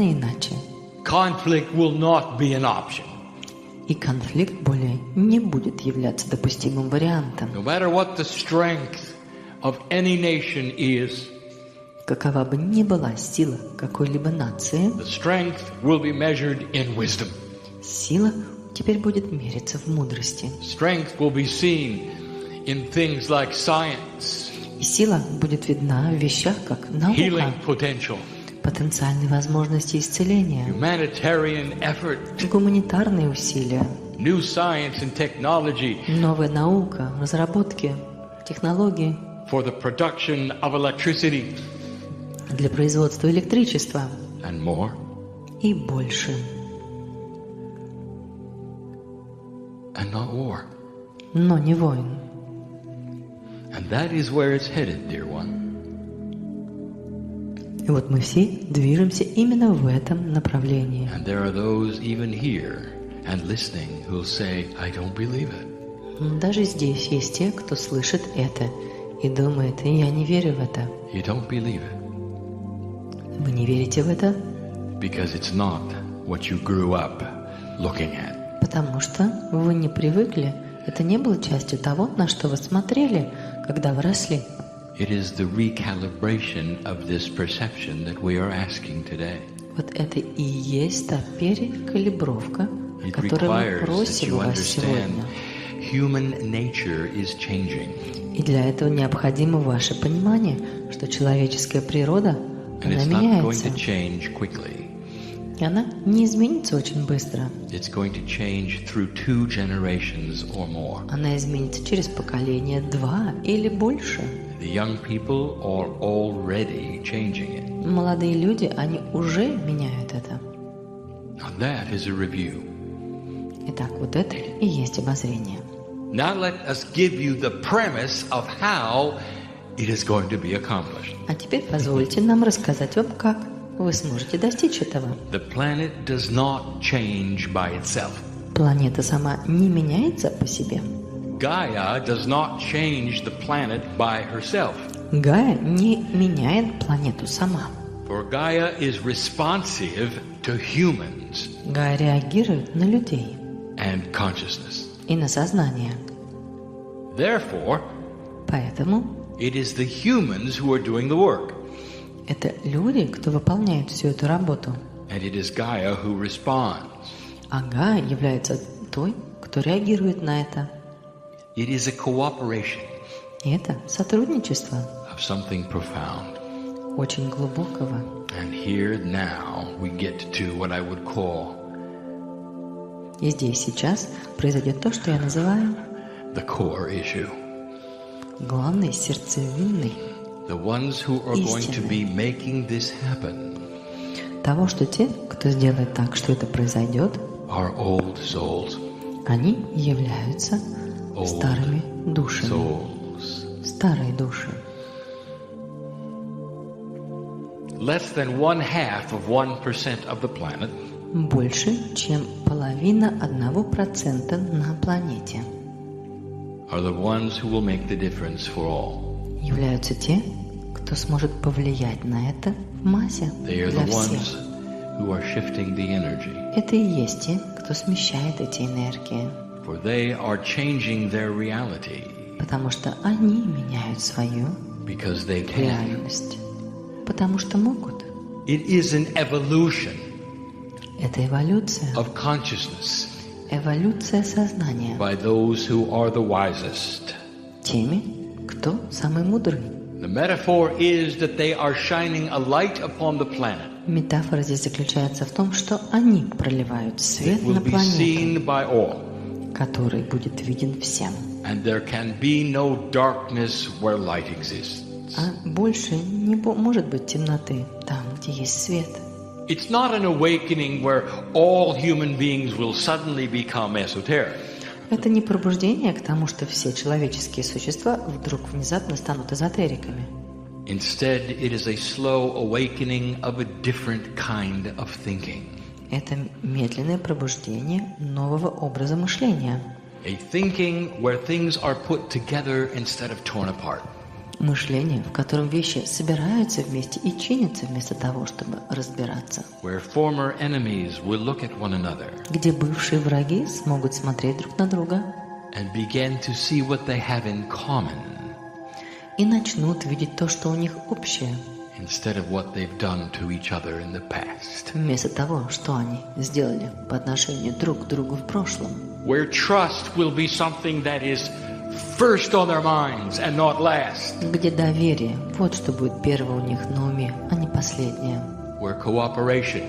иначе. Conflict will not be an option. И конфликт более не будет являться допустимым вариантом. No matter what the strength of any nation is, Какова бы ни была сила какой-либо нации, the strength will be measured in wisdom. сила теперь будет мериться в мудрости. Strength will be seen in things like science, И сила будет видна в вещах, как наука, healing potential, потенциальные возможности исцеления, humanitarian effort, гуманитарные усилия, new science and technology новая наука, разработки, технологии for the production of electricity, для производства электричества and more. и больше. And not war. Но не войн. And that is where it's headed, dear one. И вот мы все движемся именно в этом направлении. And there are those even here and listening who'll say, I don't believe it. Даже здесь есть те, кто слышит это и думает, я не верю в это. You don't believe it Вы не верите в это? because it's not what you grew up looking at. Потому что вы не привыкли. Это не было частью того, на что вы смотрели, когда вы росли. It is the recalibration of this perception that we are asking today. Вот это и есть та перекалибровка, It которую мы requires that просим you у вас understand сегодня. human nature is changing. И для этого необходимо ваше понимание, что человеческая природа, And она it's not going меняется. to change quickly. И она не изменится очень быстро. It's going to change through 2 generations or more. Она изменится через поколение 2 или больше. The young people are already changing it. Молодые люди, они уже меняют это. Now that is a review. Итак, вот это и есть обозрение. Now let us give you the premise of how it is going to be accomplished. А теперь позвольте нам рассказать вам, как вы сможете достичь этого. The planet does not change by itself. Планета сама не меняется по себе. Gaia does not change the planet by herself. Гая не меняет планету сама. For Gaia is responsive to humans Гая реагирует на людей and consciousness. и на сознание. Therefore, Поэтому it is the humans who are doing the work. это люди, кто выполняет всю эту работу. And it is Gaia who responds. А Гая является той, кто реагирует на это. It is a cooperation И это сотрудничество of something profound. очень глубокого. And here now we get to what I would call И здесь сейчас произойдет то, что я называю the core issue. главной сердцевиной The ones who are going to be making this happen того, что те, кто сделает так, что это произойдет, are old souls. они являются старыми душами. Souls. Старые души. Less than 1/2 of 1% of the planet Больше, чем половина 1% на планете are the ones who will make the difference for all. являются те, кто сможет повлиять на это в массе They are для the ones всех. who are shifting the energy. Это и есть те, кто смещает эти энергии, For they are changing their reality потому что они меняют свою because they can. реальность, потому что могут. It is an evolution Это эволюция, of consciousness эволюция сознания by those who are the wisest. теми, кто самый мудрый. The metaphor is that they are shining a light upon the planet. Метафора здесь заключается в том, что они проливают свет It will на be планету, seen by all. который будет виден всем. And there can be no darkness where light exists. А больше не может быть темноты там, где есть свет. It's not an awakening where all human beings will suddenly become esoteric. Это не пробуждение к тому, что все человеческие существа вдруг внезапно станут эзотериками. Instead, it is a slow awakening of a different kind of thinking. Это медленное пробуждение нового образа мышления. A thinking where things are put together instead of torn apart. Мышление, в котором вещи собираются вместе и чинятся вместо того, чтобы разбираться. Where former enemies will look at one another Где бывшие враги смогут смотреть друг на друга and begin to see what they have in common и начнут видеть то, что у них общее, instead of what they've done to each other in the past. вместо того, что они сделали по отношению друг к другу в прошлом. Where trust will be something that is first on their minds and not last. Где доверие, вот что будет первое у них на уме, а не последнее. Where cooperation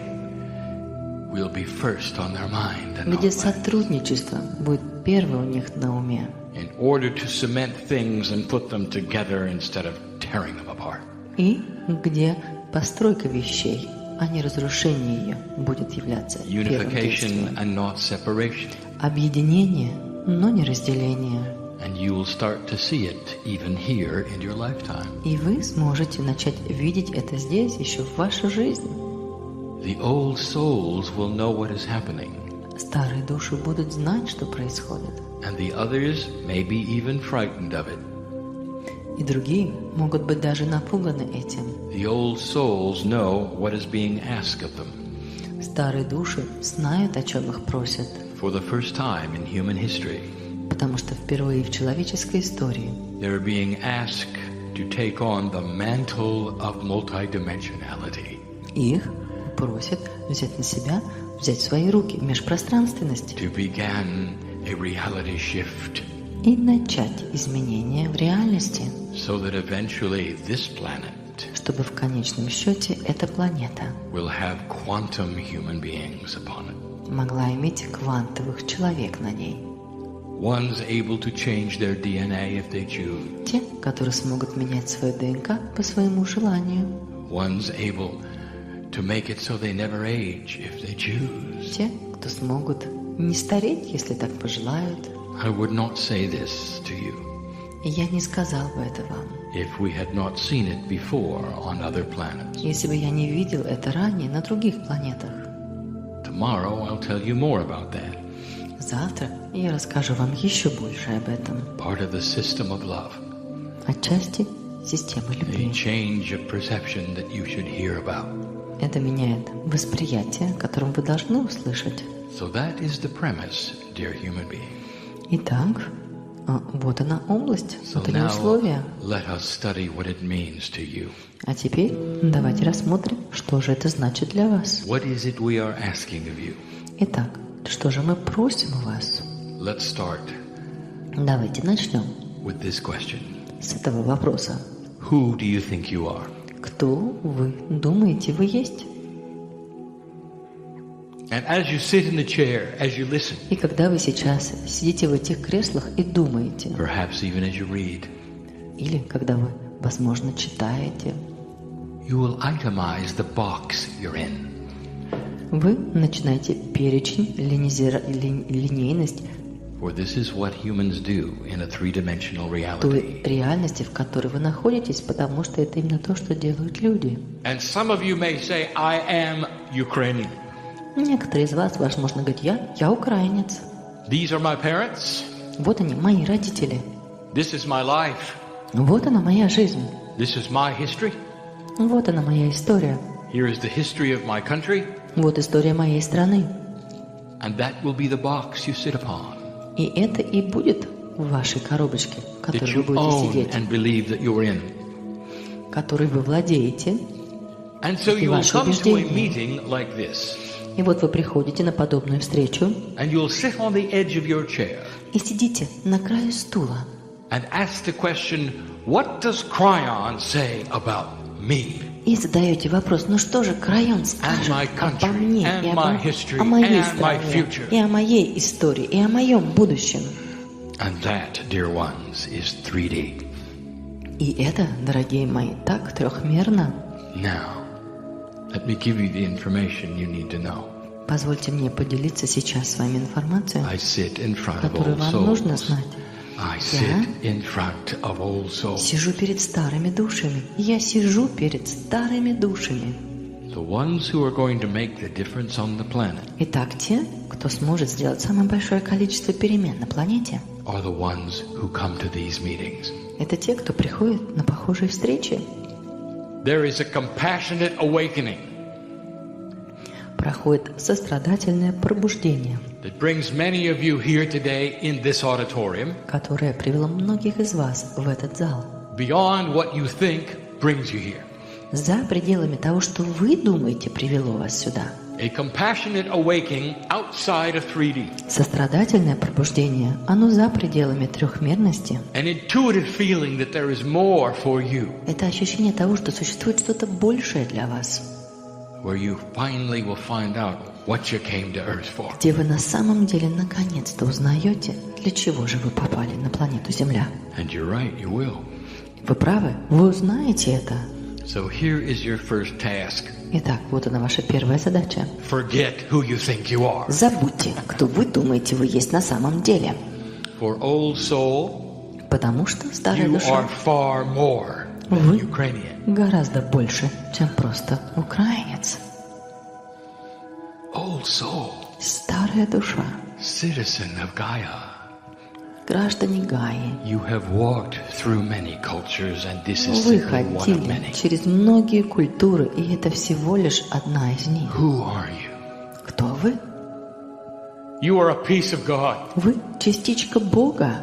will be first on their mind and Где not last. сотрудничество будет первое у них на уме. In order to cement things and put them together instead of tearing them apart. И где постройка вещей, а не разрушение ее, будет являться первым Unification действием. and not separation. Объединение, но не разделение. And you will start to see it even here in your lifetime. И вы сможете начать видеть это здесь, еще в вашей жизни. The old souls will know what is happening, Старые души будут знать, что происходит. and the others may be even frightened of it. И другие могут быть даже напуганы этим. The old souls know what is being asked of them. Старые души знают, о чем их просят, For the first time in human history, потому что впервые в человеческой истории they're being asked to take on the mantle of multidimensionality, их просят взять на себя, взять в свои руки межпространственность to begin a reality shift, и начать изменения в реальности, so that eventually this planet чтобы в конечном счете эта планета will have quantum human beings upon it. могла иметь квантовых человек на ней. Ones able to change their DNA if they choose. Те, которые смогут менять свою ДНК по своему желанию. Ones able to make it so they never age if they choose. Те, кто смогут не стареть, если так пожелают. I would not say this to you И я не сказал бы это вам, if we had not seen it before on other planets. если бы я не видел это ранее на других планетах. Tomorrow I'll tell you more about that. Завтра я расскажу вам еще больше об этом. Part of the system of love. Отчасти системы A любви. change of perception that you should hear about. Это меняет восприятие, которым вы должны услышать. So that is the premise, dear human being. Итак, вот она область, So вот они now условия. let us study what it means to you. А теперь давайте рассмотрим, что же это значит для вас. What is it we are asking of you? Итак, что же мы просим у вас? Let's start Давайте начнем with this question. с этого вопроса. Who do you think you are? Кто вы думаете, вы есть? And as you sit in the chair, as you listen, И когда вы сейчас сидите в этих креслах и думаете, perhaps even as you read, или когда вы, возможно, читаете, you will itemize the box you're in. вы начинаете перечень, линейность For this is what humans do in a three-dimensional той reality. реальности, в которой вы находитесь, потому что это именно то, что делают люди. And some of you may say, I am Ukrainian. Некоторые из вас, возможно, говорят, я украинец. These are my parents. Вот они, мои родители. This is my life. Вот она, моя жизнь. This is my history. Вот она, моя история. Here is the history of my country. Вот история моей страны. And that will be the box you sit upon. И это и будет в вашей коробочке, в That которой вы you будете own сидеть, and believe that you're in. которой вы владеете. And so И you will ваши come to a убеждения. meeting like this. И вот вы приходите на подобную встречу And you'll sit on the edge of your chair и сидите на краю стула and ask the question, what does Kryon say about me? и задаете вопрос, ну что же Крайон скажет my country, обо мне, and и my history, о моей and my стране, future. и о моей истории, и о моем будущем. And that, dear ones, is 3D. И это, дорогие мои, так трехмерно. Now, let me give you the information you need to know. Позвольте мне поделиться сейчас с вами информацией, I sit in front of которую old вам нужно souls. знать. I sit in front of old souls. Сижу перед старыми душами. Я сижу перед старыми душами. The ones who are going to make the difference on the planet Итак, те, кто сможет сделать самое большое количество перемен на планете, are the ones who come to these meetings. Это те, кто приходит на похожие встречи. There is a compassionate awakening Проходит сострадательное пробуждение, that brings many of you here today in this auditorium. которое привело многих из вас в этот зал. Beyond what you think brings you here. За пределами того, что вы думаете, привело вас сюда. A compassionate awakening outside of 3D. Сострадательное пробуждение, оно за пределами трехмерности. An intuitive feeling that there is more for you. Это ощущение того, что существует что-то большее для вас, Where you finally will find out what you came to Earth for. где вы на самом деле наконец-то узнаете, для чего же вы попали на планету Земля. And you're right, you will. Вы правы, вы узнаете это. So here is your first task. Итак, вот она ваша первая задача. Forget who you think you are. Забудьте, кто вы думаете, вы есть на самом деле. For old soul, Потому что старая you душа are far more than Вы Ukrainian. гораздо больше, чем просто украинец. Old soul, Старая душа, citizen of Gaia. граждане Гаи. You have walked through many cultures, and this is Вы simply one of ходили many. через многие культуры, и это всего лишь одна из них. Who are you? Кто вы? You are a piece of God Вы частичка Бога,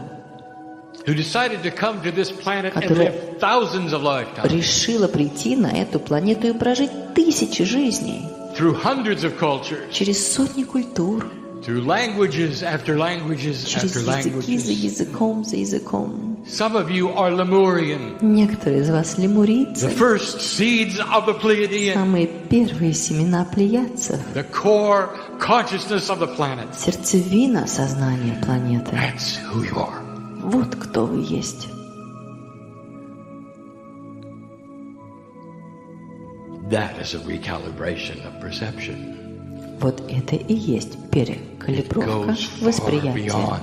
who decided to come to this planet and Которая live thousands of lifetimes решила прийти на эту планету и прожить тысячи жизней, through hundreds of cultures, через сотни культур, through languages after languages через after языки за languages. языком за языком. Some of you are Lemurian, Некоторые из вас the лемурийцы, first seeds of the Pleiadian, самые первые семена плеядцев, the core consciousness of the planet. сердцевина сознания планеты. That's who you are. Вот кто вы есть. That is a recalibration of perception. Вот это и есть It перекалибровка goes far восприятия, beyond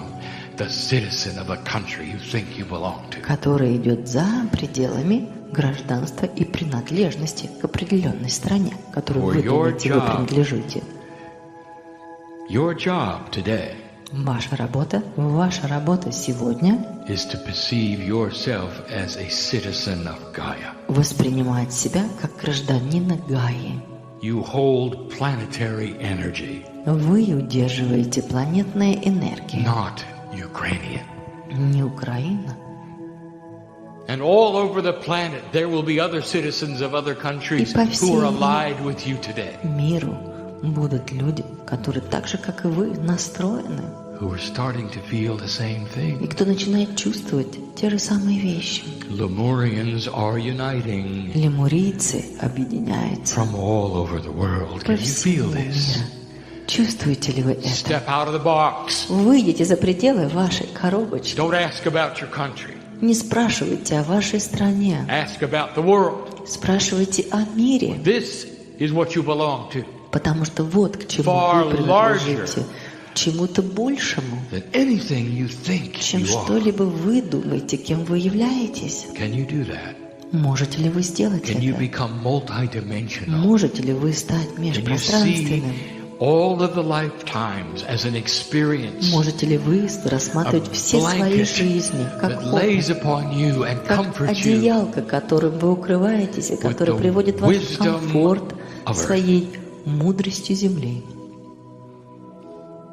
the citizen of a country you think you belong to. которая идет за пределами гражданства и принадлежности к определенной стране, которую вы For your думаете, вы job. принадлежите. Your job today Ваша работа сегодня is to perceive yourself as a citizen of Gaia. воспринимать себя как гражданина Гаи. You hold planetary energy, Вы удерживаете планетные энергии, not Ukrainian. не Украина. And all over the planet there will be other citizens of other countries И по who are всей allied with you today, Миру будут люди, которые так же, как и вы, настроены, who are starting to feel the same и thing. кто начинает чувствовать те же самые вещи. Lemurians are uniting Лемурийцы объединяются from all over the world. по Can you feel всему this? миру. Чувствуете ли вы это? Step out of the box. Выйдите за пределы вашей коробочки. Don't ask about your country. Не спрашивайте о вашей стране. Ask about the world. Спрашивайте о мире. This is what you belong to. Потому что вот к чему Far вы принадлежите. Чему-то большему, Than anything you think чем you are. что-либо вы думаете, кем вы являетесь. Can you do that? Можете ли вы сделать Can you это? become multidimensional? Можете ли вы стать Can you see межпространственным? all of the lifetimes as an experience Можете ли вы рассматривать все свои жизни как that опыт, lays upon you and как comforts you одеялко, которым вы укрываетесь, и которое the приводит вас в wisdom комфорт of earth. своей мудростью земли?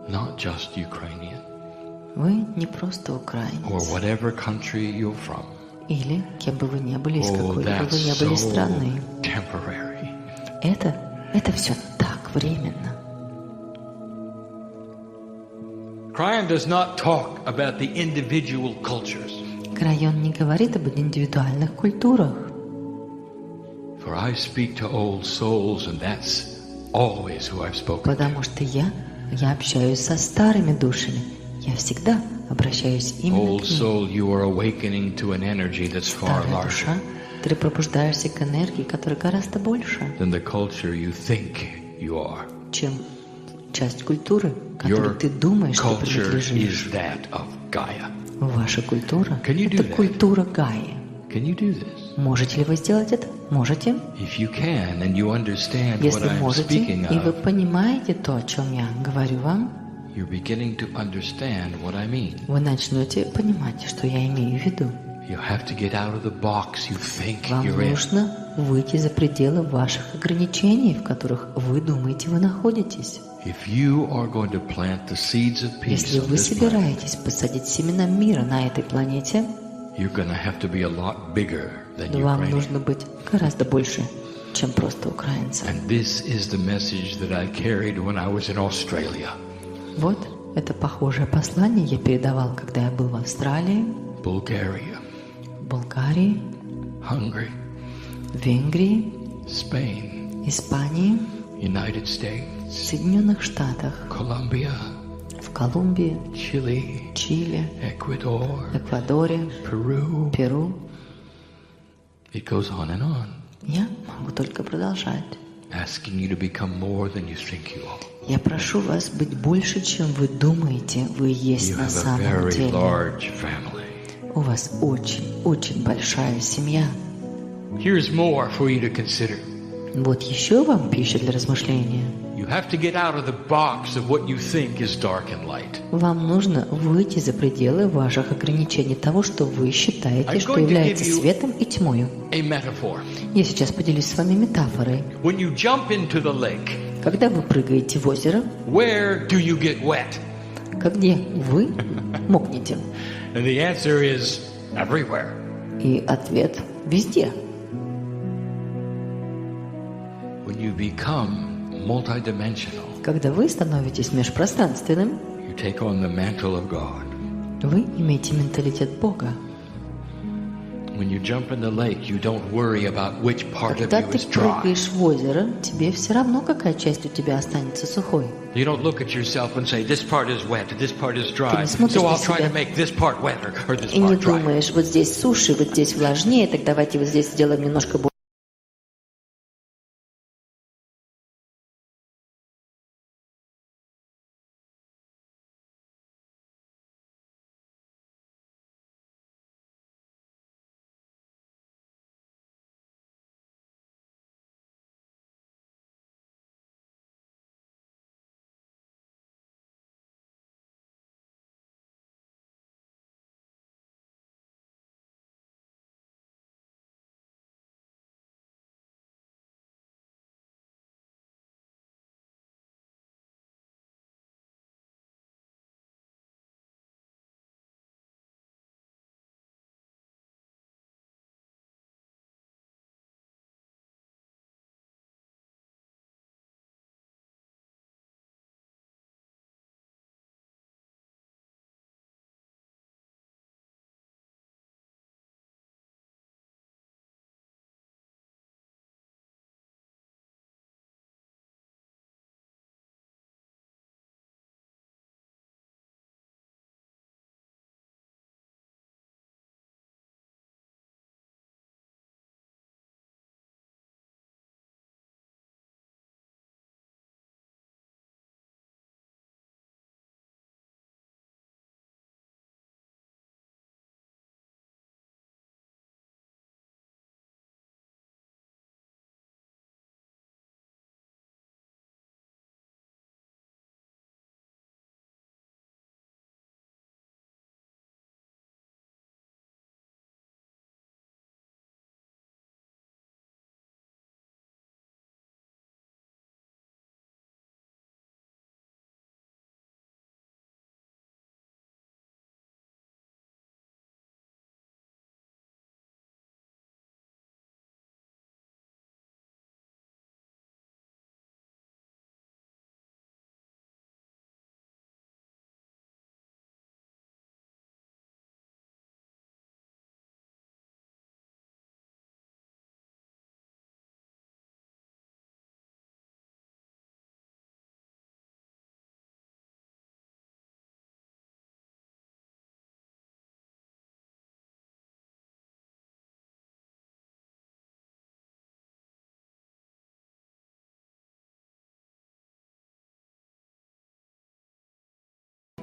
not just Ukrainian Вы не просто or украинец, whatever country you're from. или кем бы вы ни были, из Oh, какой бы вы that's ни были so страны. temporary. Это все так временно. Kryon does not talk about the individual cultures. Крайон не говорит об индивидуальных культурах. For I speak to old souls, and that's always who I've spoken to. Потому что я общаюсь со старыми душами. Я всегда обращаюсь именно Old к ним. soul, you are awakening to an energy that's far Старая душа, larger ты пробуждаешься к энергии, которая гораздо больше, than the culture you think you are. чем часть культуры, которой Your ты думаешь, что culture принадлежишь. is that of Gaia. Ваша культура — Can you do это that? культура Гаи. Can you do this? Можете ли вы сделать это? Можете. If you can and you understand what Если I'm можете, speaking и вы of, понимаете то, о чем я говорю вам, you're beginning to understand what I mean. вы начнете понимать, что я имею в виду. You have to get out of the box you think Вам you're in. нужно выйти за пределы ваших ограничений, в которых вы думаете, вы находитесь. If you are going to plant the seeds of peace Если on вы this planet, собираетесь посадить семена мира на этой планете, you're going to have to be a lot bigger than вам Ukraine. нужно быть гораздо больше, чем просто украинцы. And this is the message that I carried when I was in Australia. Вот это похожее послание я передавал, когда я был в Австралии, Bulgaria, в Болгарии, Hungary, Венгрии, Spain, Испании, United States, Соединенных Штатах, Colombia, в Колумбии, Chile, Чили, Ecuador, Эквадоре, Peru. Перу. It goes on and on, Я могу только продолжать. asking you to become more than you think you are. Я прошу вас быть больше, чем вы думаете, вы есть You на have a самом very деле. large family. У вас очень большая семья. Here's more for you to consider. Вот еще вам пища для размышления. You have to get out of the box of what you think is dark and light. Вам нужно выйти за пределы ваших ограничений, того, что вы считаете, I'm что going to является give you светом и тьмою. A metaphor. Я сейчас поделюсь с вами метафорой. When you jump into the lake, Когда вы прыгаете в озеро, where do you get wet? где вы мокнете? And the answer is everywhere. И ответ – везде. When you become multidimensional, Когда вы становитесь межпространственным, you take on the mantle of God. вы имеете менталитет Бога. When you jump in the lake, you don't worry about which part of Когда you ты is dry. прыгаешь в озеро, тебе все равно, какая часть у тебя останется сухой. You don't look at yourself and say, this part is wet, this part is Ты dry, не смотришь so на I'll try себя to make this part wetter or this и не part dry. думаешь, вот здесь суше, вот здесь влажнее, так давайте вот здесь сделаем немножко больше.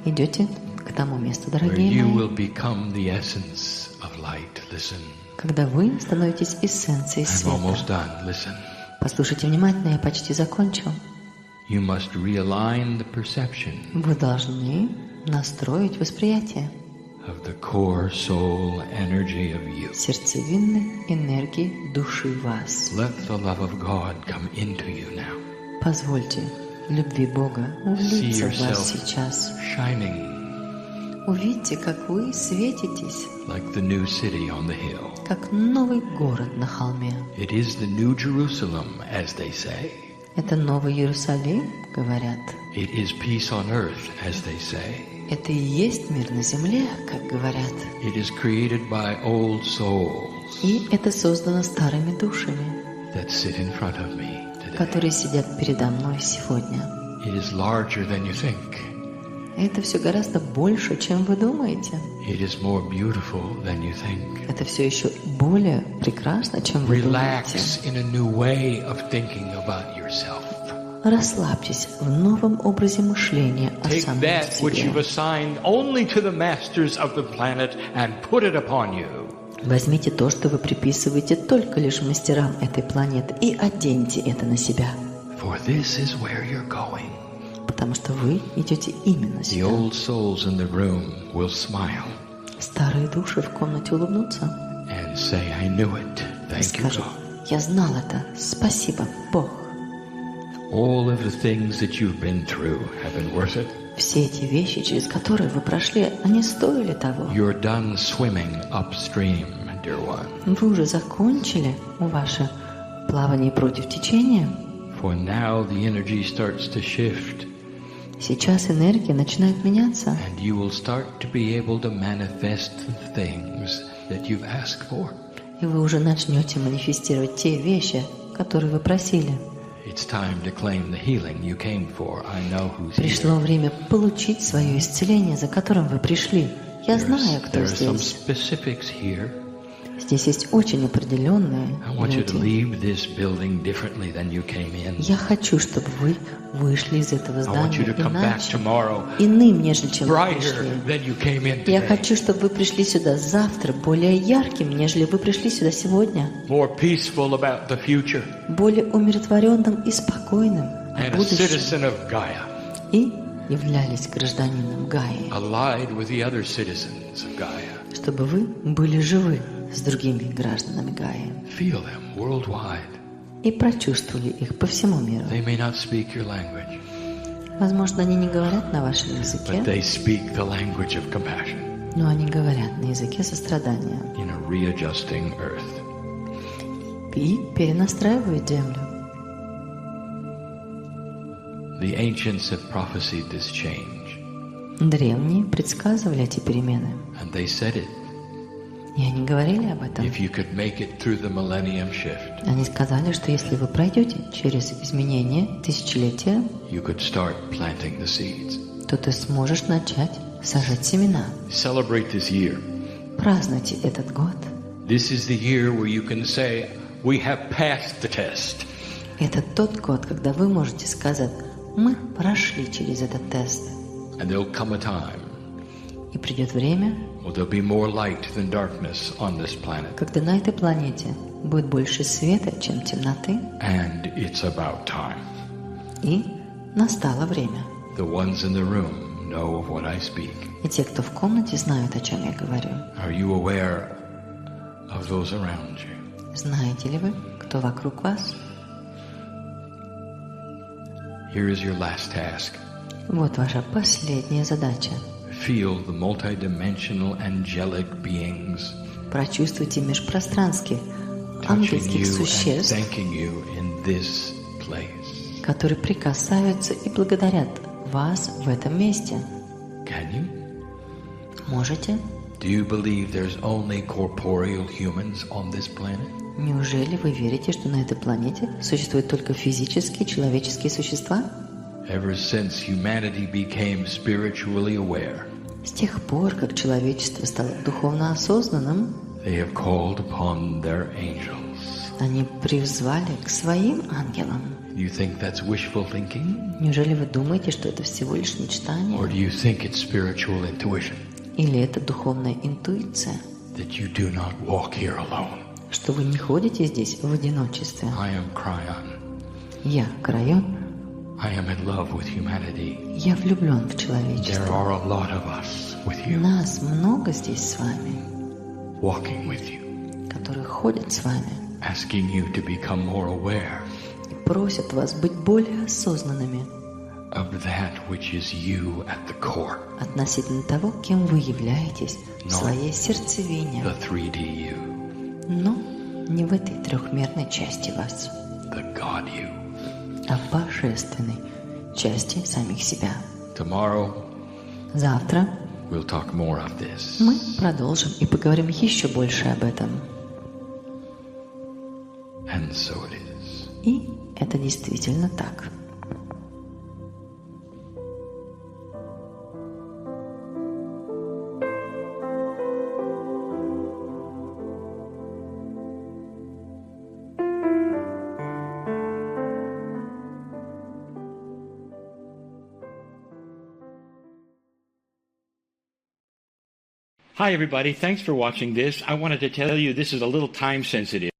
Идете к тому месту, Where дорогие you мои, will become the essence of light. Listen. когда вы становитесь эссенцией I'm света. almost done. Listen. Послушайте внимательно, я почти закончил. You must realign the perception Вы должны настроить восприятие of the core soul energy of you. сердцевинной энергии души вас. Let the love of God come into you now. Позвольте любви Бога See влиться в вас yourself сейчас. shining Увидьте, как вы светитесь, like the new city on the hill. как новый город на холме. It is the new Jerusalem, as they say. Это Новый Иерусалим, говорят. It is peace on earth, as they say. Это и есть мир на земле, как говорят. It is created by old souls И это создано старыми душами, that sit in front of me today. которые сидят передо мной сегодня. It is larger than you think. Это все гораздо больше, чем вы думаете. It is more beautiful than you think. Это все еще более прекрасно, чем вы думаете. Relax in a new way of thinking about yourself. Расслабьтесь в новом образе мышления о Take самом that which you've себе. assigned only to the masters of the planet and put it upon you. Возьмите то, что вы приписываете только лишь мастерам этой планеты, и оденьте это на себя. For this is where you're going. Потому что вы идете именно The сюда. old souls in the room will smile Старые души в комнате улыбнутся and say, I knew it. и Thank you, скажут: God. «Я знал это. Спасибо, Бог». All of the things that you've been through have been worth it. Все эти вещи, через которые вы прошли, они стоили того. You're done swimming upstream, dear one. Вы уже закончили ваше плавание против течения. For now the energy starts to shift Сейчас энергия начинает меняться, and you will start to be able to manifest the things that you've asked for. и вы уже начнете манифестировать те вещи, которые вы просили. It's time to claim the healing you came for. I know who's Пришло here. время получить свое исцеление, за которым вы пришли. Я знаю, кто There are some здесь. specifics here. Здесь есть очень определенные I want you to люди. leave this building differently than you came in. Я хочу, чтобы вы вышли из этого I want you здания to come back иначе, tomorrow иным, нежели чем вы brighter пришли. than you came in Я today. хочу, чтобы вы пришли сюда завтра более ярким, нежели вы пришли сюда сегодня, More peaceful about the future. более умиротворенным и спокойным о And a будущем, citizen of Gaia. и являлись гражданином Гаи, Allied with the other citizens of Gaia. чтобы вы были живы с другими гражданами Гаи Feel them worldwide. и прочувствовали их по всему миру. They may not speak your language, Возможно, они не говорят на вашем but языке, they speak the language of compassion но они говорят на языке сострадания in a readjusting earth. и перенастраивают землю. The ancients have prophesied this change, Древние предсказывали эти перемены, and they said it. и они говорили об этом. If you could make it through the millennium shift, Они сказали, что если вы пройдете через изменения тысячелетия, you could start planting the seeds. то ты сможешь начать сажать семена. Celebrate this year. Празднуйте этот год. This is the year where you can say, we have passed the test. Это тот год, когда вы можете сказать: мы прошли через этот тест. And there'll come a time И придет время, when there'll be more light than darkness on this planet. когда на этой планете будет больше света, чем темноты, And it's about time. и настало время. The ones in the room know of what I speak. И те, кто в комнате, знают, о чем я говорю. Are you aware of those around you? Знаете ли вы, кто вокруг вас? Here is your last task. Вот ваша последняя задача. Feel the multidimensional angelic beings Прочувствуйте межпространских touching ангельских you and существ, thanking you in this place. которые прикасаются и благодарят вас в этом месте. Can you? Можете? Do you believe there's only corporeal humans on this planet? Неужели вы верите, что на этой планете существуют только физические человеческие существа? Ever since humanity became spiritually aware, С тех пор, как человечество стало духовно осознанным, they have called upon their angels. они призвали к своим ангелам. You think that's wishful thinking? Неужели вы думаете, что это всего лишь мечтание? Or do you think it's spiritual intuition? Или это духовная интуиция, That you do not walk here alone? что вы не ходите здесь в одиночестве? I am Kryon. Я, Крайон, I am in love with humanity. Я влюблен в There человечество. are a lot of us with you, Нас много здесь с вами, walking with you, которые ходят с вами asking you to become more aware и просят вас быть более осознанными of that which is you at the core, относительно того, кем вы являетесь в своей сердцевине, the 3D you, но не в этой трехмерной части вас, the God you. а в божественной части самих себя. Tomorrow, Завтра we'll talk more of this. мы продолжим и поговорим еще больше об этом. And so it is. И это действительно так. Hi, everybody. Thanks for watching this. I wanted to tell you this is a little time sensitive.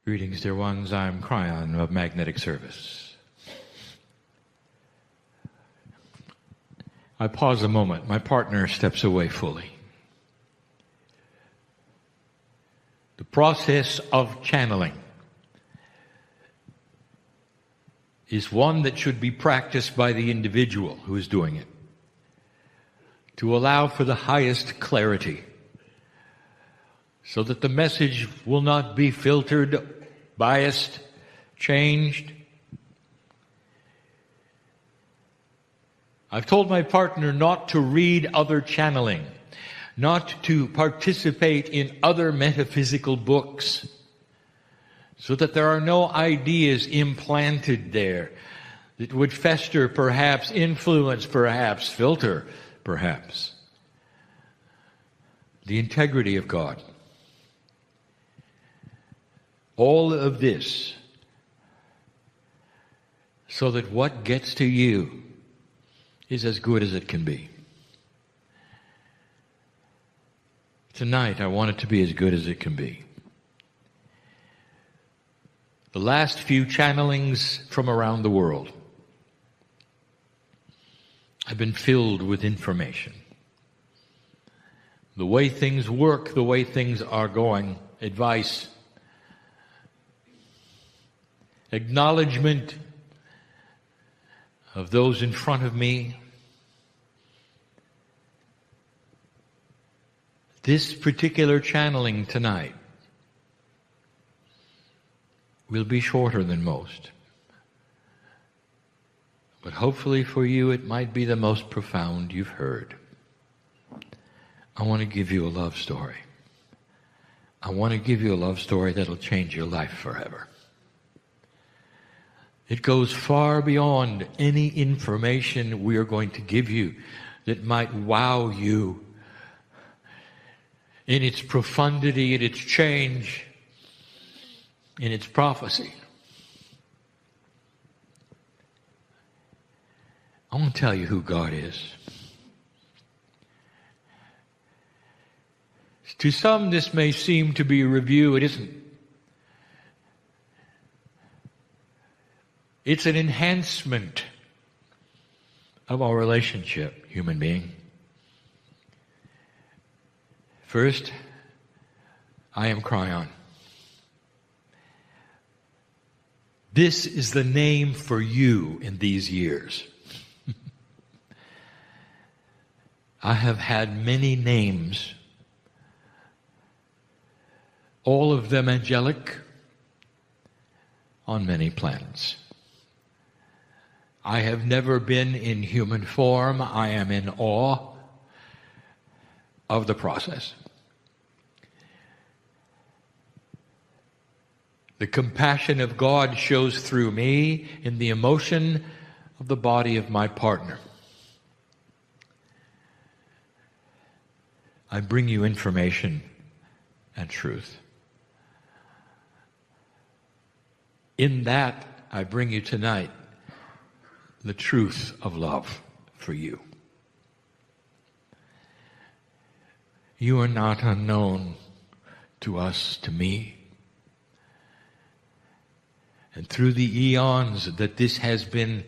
Greetings, dear ones. I'm Kryon of Magnetic Service. I pause a moment. My partner steps away fully. The process of channeling is one that should be practiced by the individual who is doing it, to allow for the highest clarity, so that the message will not be filtered, biased, changed. I've told my partner not to read other channeling, not to participate in other metaphysical books, so that there are no ideas implanted there that would fester, perhaps influence, perhaps filter, perhaps the integrity of God. All of this so that what gets to you is as good as it can be. Tonight, I want it to be as good as it can be. The last few channelings from around the world have been filled with information. The way things work, the way things are going, advice, acknowledgement of those in front of me. This particular channeling tonight will be shorter than most. But hopefully for you it might be the most profound you've heard. I want to give you a love story. I want to give you a love story that'll change your life forever. It goes far beyond any information we are going to give you that might wow you in its profundity, in its change, in its prophecy. I want to tell you who God is. To some, this may seem to be a review. It isn't. It's an enhancement of our relationship, human being. First, I am Kryon. This is the name for you in these years. I have had many names, all of them angelic, on many planets. I have never been in human form. I am in awe of the process. The compassion of God shows through me in the emotion of the body of my partner. I bring you information and truth. In that, I bring you tonight the truth of love for you. You are not unknown to us, to me. And through the eons that this has been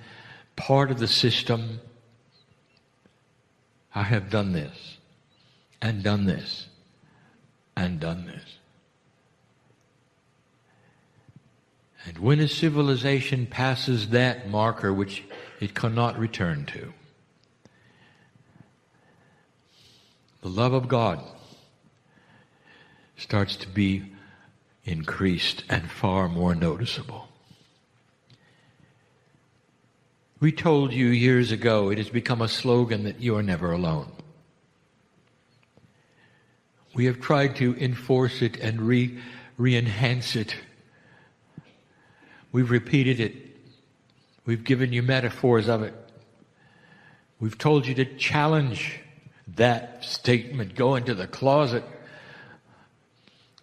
part of the system, I have done this, and done this, and done this. And when a civilization passes that marker, which it cannot return to, the love of God starts to be increased and far more noticeable. We told you years ago, it has become a slogan that you are never alone. We have tried to enforce it and re-enhance it. We've repeated it. We've given you metaphors of it. We've told you to challenge that statement. Go into the closet.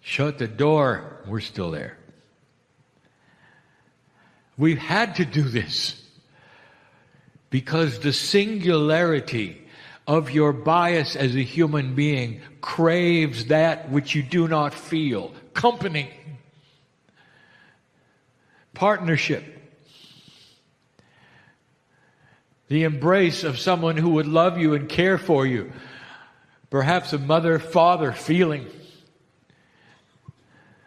Shut the door. We're still there. We've had to do this because the singularity of your bias as a human being craves that which you do not feel. Company. Partnership. The embrace of someone who would love you and care for you. Perhaps a mother-father feeling.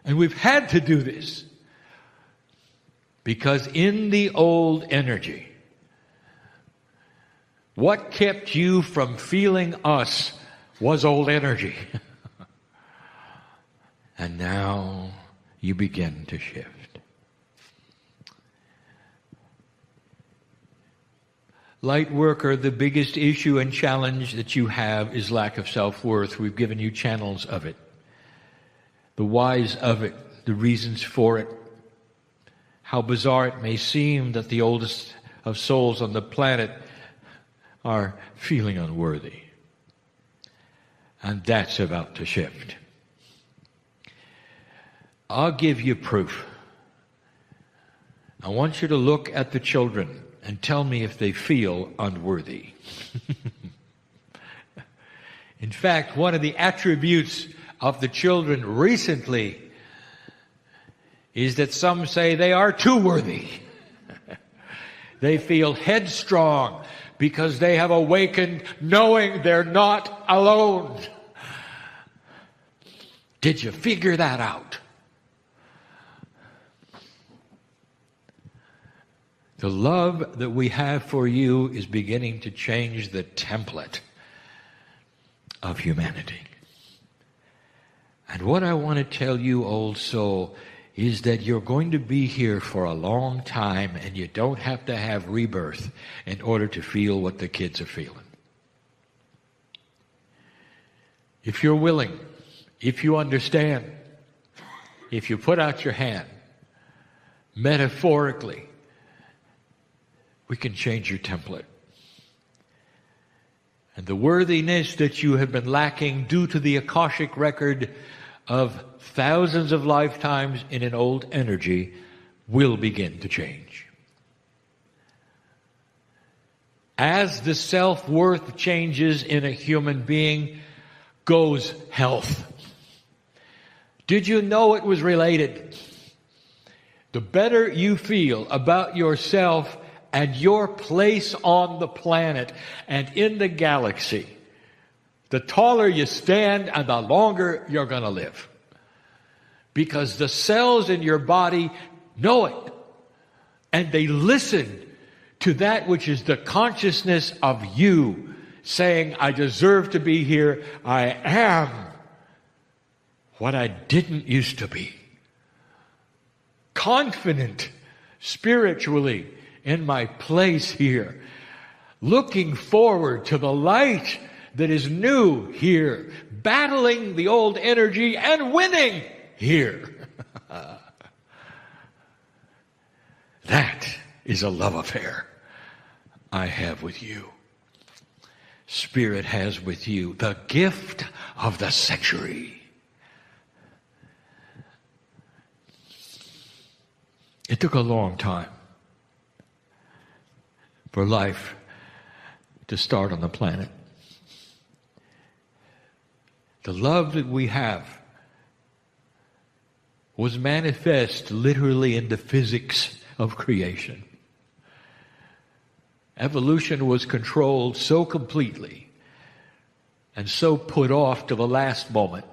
And we've had to do this because in the old energy, what kept you from feeling us was old energy. And now you begin to shift. Light worker, the biggest issue and challenge that you have is lack of self-worth. We've given you channels of it. The whys of it, the reasons for it. How bizarre it may seem that the oldest of souls on the planet are feeling unworthy. And that's about to shift. I'll give you proof. I want you to look at the children and tell me if they feel unworthy. In fact, one of the attributes of the children recently is that some say they are too worthy. They feel headstrong because they have awakened knowing they're not alone. Did you figure that out? The love that we have for you is beginning to change the template of humanity. And what I want to tell you, old soul, is that you're going to be here for a long time and you don't have to have rebirth in order to feel what the kids are feeling. If you're willing, if you understand, if you put out your hand, metaphorically, we can change your template. And the worthiness that you have been lacking due to the Akashic record of thousands of lifetimes in an old energy will begin to change. As the self-worth changes in a human being, goes health. Did you know it was related? The better you feel about yourself and your place on the planet and in the galaxy, the taller you stand and the longer you're going to live. Because the cells in your body know it. And they listen to that which is the consciousness of you saying, I deserve to be here. I am what I didn't used to be. Confident spiritually in my place here. Looking forward to the light that is new here. Battling the old energy and winning here. That is a love affair I have with you. Spirit has with you the gift of the century. It took a long time for life to start on the planet. The love that we have was manifest literally in the physics of creation. Evolution was controlled so completely and so put off to the last moment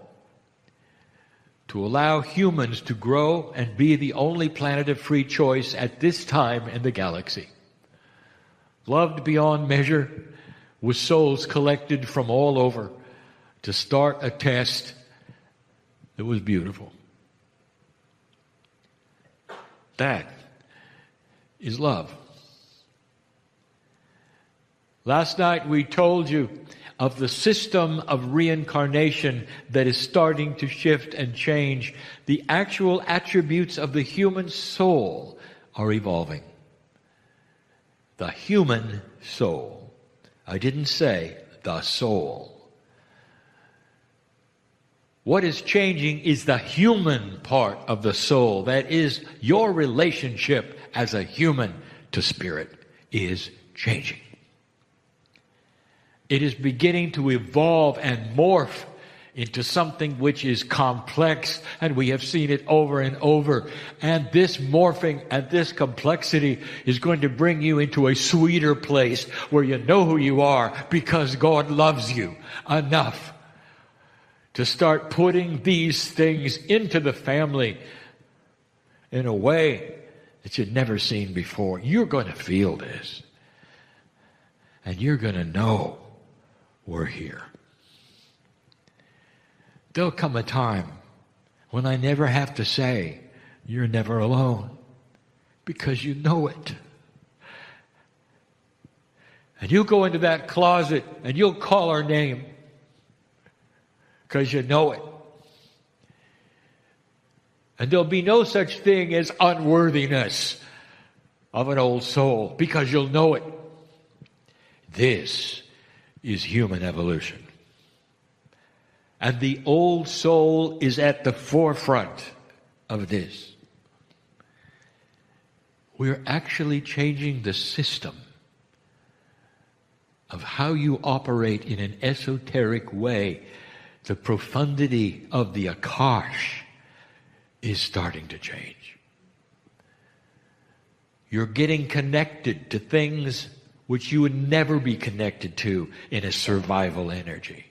to allow humans to grow and be the only planet of free choice at this time in the galaxy. Loved beyond measure, with souls collected from all over to start a test that was beautiful. That is love. Last night we told you of the system of reincarnation that is starting to shift and change. The actual attributes of the human soul are evolving. The human soul. I didn't say the soul. What is changing is the human part of the soul. That is, your relationship as a human to spirit is changing. It is beginning to evolve and morph into something which is complex, and we have seen it over and over. And this morphing and this complexity is going to bring you into a sweeter place where you know who you are because God loves you enough to start putting these things into the family in a way that you've never seen before. You're going to feel this, and you're going to know we're here. There'll come a time when I never have to say, you're never alone, because you know it. And you'll go into that closet and you'll call her name because you know it. And there'll be no such thing as unworthiness of an old soul because you'll know it. This is human evolution. And the old soul is at the forefront of this. We're actually changing the system of how you operate in an esoteric way. The profundity of the Akash is starting to change. You're getting connected to things which you would never be connected to in a survival energy.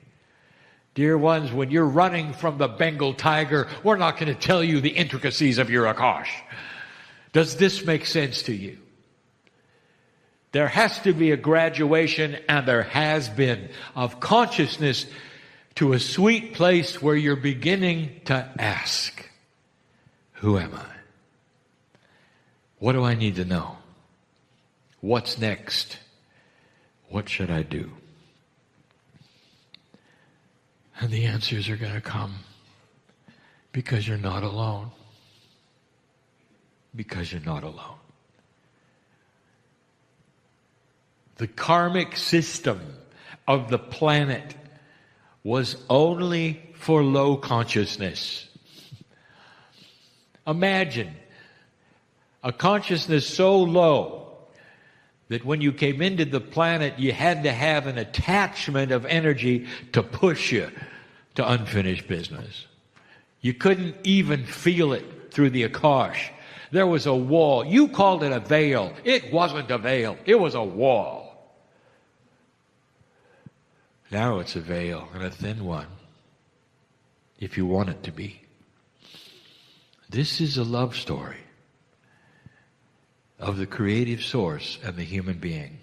Dear ones, when you're running from the Bengal tiger, we're not going to tell you the intricacies of your Akash. Does this make sense to you? There has to be a graduation, and there has been, of consciousness to a sweet place where you're beginning to ask, who am I? What do I need to know? What's next? What should I do? And the answers are going to come because you're not alone. Because you're not alone. The karmic system of the planet was only for low consciousness. Imagine a consciousness so low that when you came into the planet, you had to have an attachment of energy to push you to unfinished business. You couldn't even feel it through the Akash. There was a wall. You called it a veil. It wasn't a veil. It was a wall. Now it's a veil, and a thin one, if you want it to be. This is a love story of the creative source and the human being.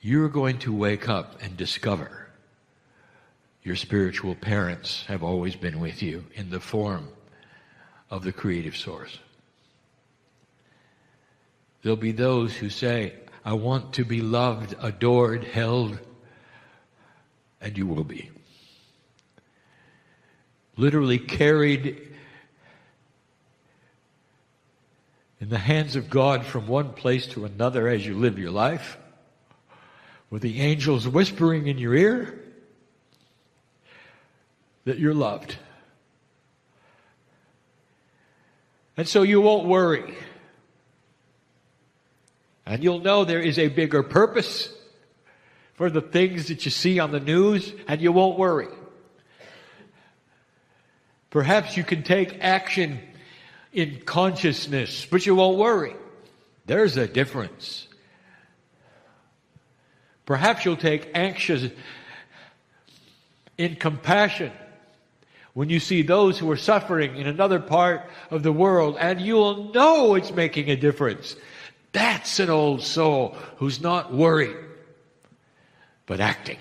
You're going to wake up and discover your spiritual parents have always been with you in the form of the creative source. There'll be those who say, I want to be loved, adored, held, and you will be. Literally carried in the hands of God from one place to another as you live your life, with the angels whispering in your ear that you're loved. And so you won't worry. And you'll know there is a bigger purpose for the things that you see on the news, and you won't worry. Perhaps you can take action in consciousness, but you won't worry. There's a difference. Perhaps you'll take action in compassion when you see those who are suffering in another part of the world, and you'll know it's making a difference. That's an old soul who's not worried, but acting.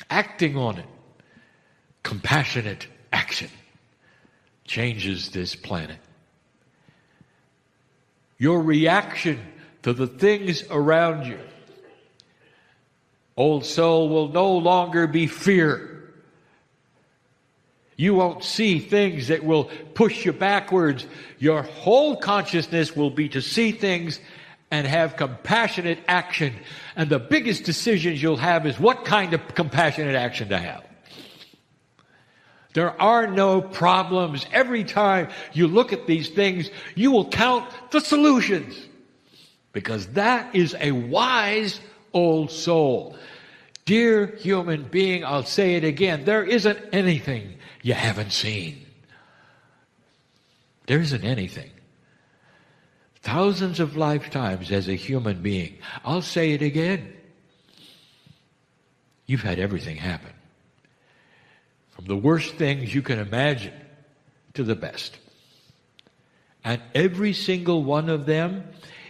Acting on it. Compassionate action changes this planet. Your reaction to the things around you, old soul, will no longer be fear. You won't see things that will push you backwards. Your whole consciousness will be to see things and have compassionate action. And the biggest decisions you'll have is what kind of compassionate action to have. There are no problems. Every time you look at these things, you will count the solutions. Because that is a wise old soul. Dear human being, I'll say it again, there isn't anything you haven't seen. There isn't anything. Thousands of lifetimes as a human being. I'll say it again. You've had everything happen. From the worst things you can imagine to the best. And every single one of them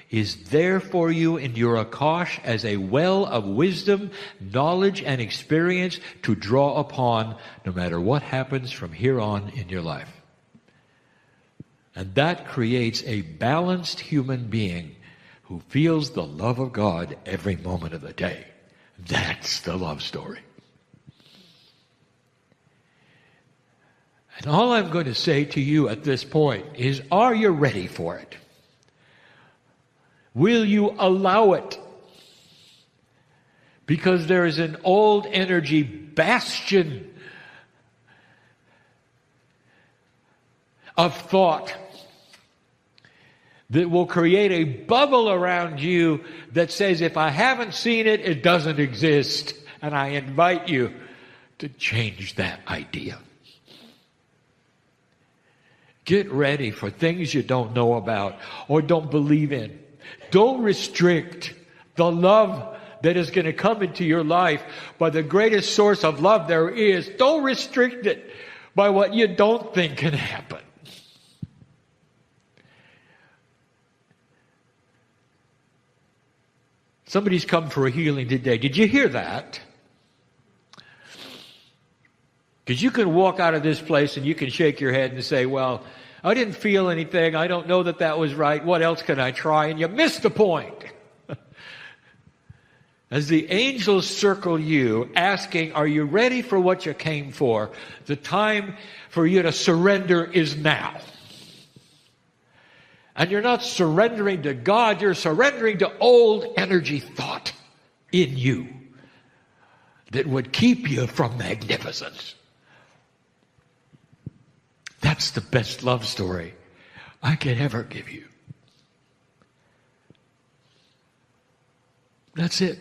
is there for you in your Akash as a well of wisdom, knowledge, and experience to draw upon no matter what happens from here on in your life. And that creates a balanced human being who feels the love of God every moment of the day. That's the love story. And all I'm going to say to you at this point is, are you ready for it? Will you allow it? Because there is an old energy bastion of thought that will create a bubble around you that says, if I haven't seen it, it doesn't exist. And I invite you to change that idea. Get ready for things you don't know about or don't believe in. Don't restrict the love that is going to come into your life by the greatest source of love there is. Don't restrict it by what you don't think can happen. Somebody's come for a healing today. Did you hear that? Because you can walk out of this place and you can shake your head and say, well, I didn't feel anything. I don't know that that was right. What else can I try? And you missed the point. As the angels circle you, asking, are you ready for what you came for? The time for you to surrender is now. And you're not surrendering to God, you're surrendering to old energy thought in you that would keep you from magnificence. That's the best love story I can ever give you. That's it.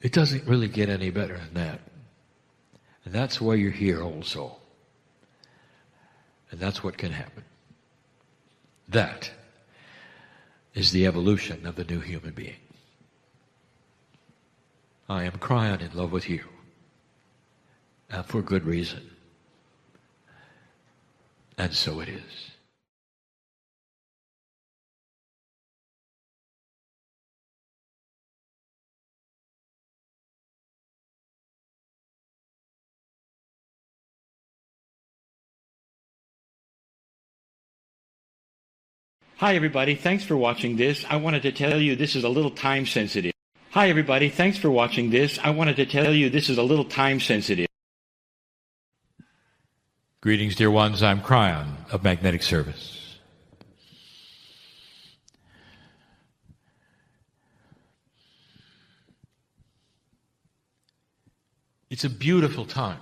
It doesn't really get any better than that. And that's why you're here, old soul. And that's what can happen. That is the evolution of the new human being. I am Kryon in love with you. And for good reason. And so it is. Hi, everybody. Thanks for watching this. I wanted to tell you this is a little time sensitive. Hi, everybody. Thanks for watching this. I wanted to tell you this is a little time sensitive. Greetings, dear ones. I'm Kryon of Magnetic Service. It's a beautiful time.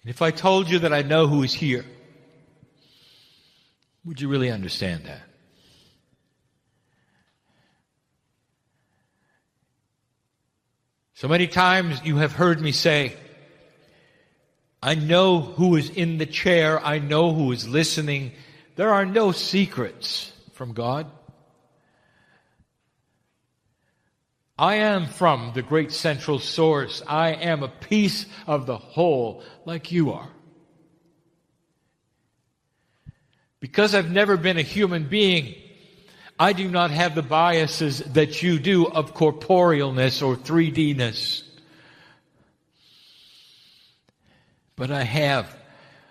And if I told you that I know who is here, would you really understand that? So many times you have heard me say, I know who is in the chair. I know who is listening. There are no secrets from God. I am from the great central source. I am a piece of the whole, like you are. Because I've never been a human being, I do not have the biases that you do of corporealness or 3D-ness. But I have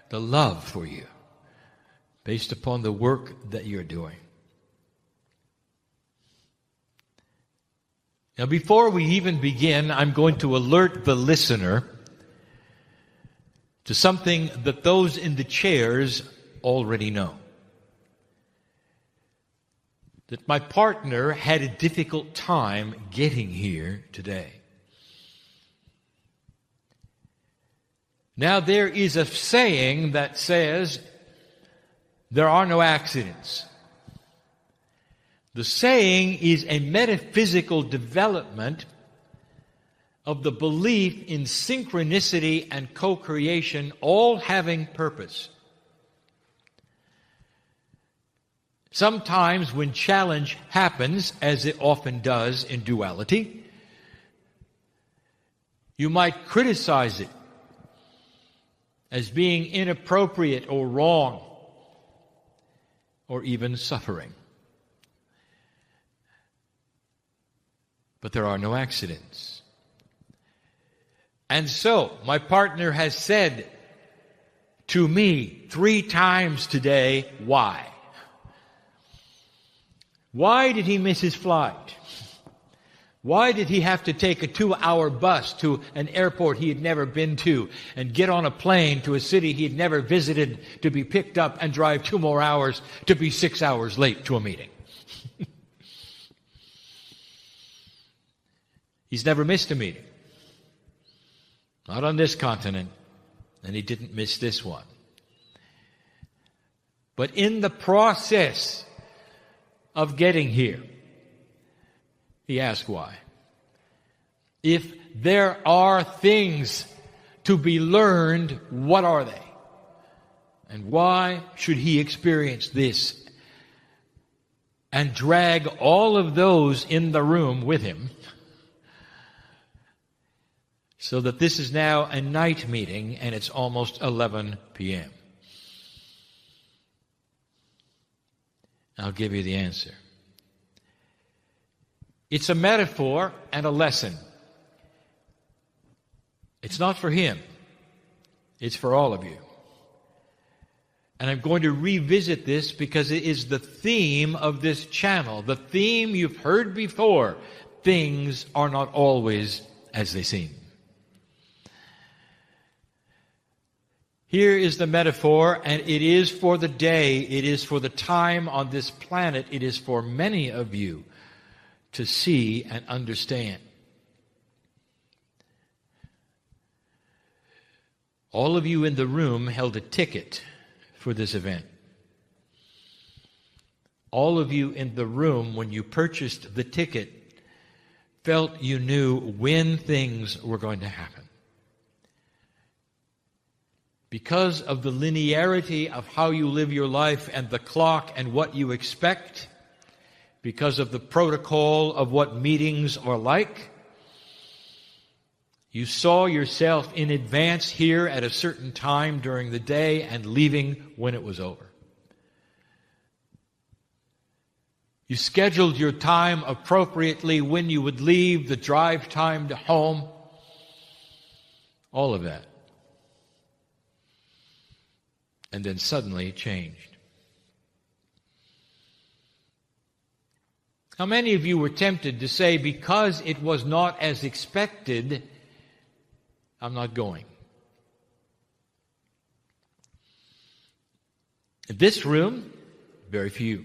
the love for you based upon the work that you're doing. Now, before we even begin, I'm going to alert the listener to something that those in the chairs already know. That my partner had a difficult time getting here today. Now, there is a saying that says, there are no accidents. The saying is a metaphysical development of the belief in synchronicity and co-creation, all having purpose. Sometimes when challenge happens, as it often does in duality, you might criticize it as being inappropriate or wrong, or even suffering. But there are no accidents. And so, my partner has said to me 3 times today, why? Why did he miss his flight? Why did he have to take a 2-hour bus to an airport he had never been to and get on a plane to a city he had never visited to be picked up and drive 2 more hours to be 6 hours late to a meeting? He's never missed a meeting. Not on this continent, and he didn't miss this one. But in the process of getting here, he asked why. If there are things to be learned, what are they? And why should he experience this and drag all of those in the room with him? So that this is now a night meeting and it's almost 11 p.m. I'll give you the answer. It's a metaphor and a lesson. It's not for him. It's for all of you. And I'm going to revisit this because it is the theme of this channel. The theme you've heard before. Things are not always as they seem. Here is the metaphor, and it is for the day, it is for the time on this planet, it is for many of you to see and understand. All of you in the room held a ticket for this event. All of you in the room, when you purchased the ticket, felt you knew when things were going to happen. Because of the linearity of how you live your life and the clock and what you expect, because of the protocol of what meetings are like, you saw yourself in advance here at a certain time during the day and leaving when it was over. You scheduled your time appropriately when you would leave, the drive time to home, all of that. And then suddenly it changed. How many of you were tempted to say, because it was not as expected, I'm not going? In this room, very few.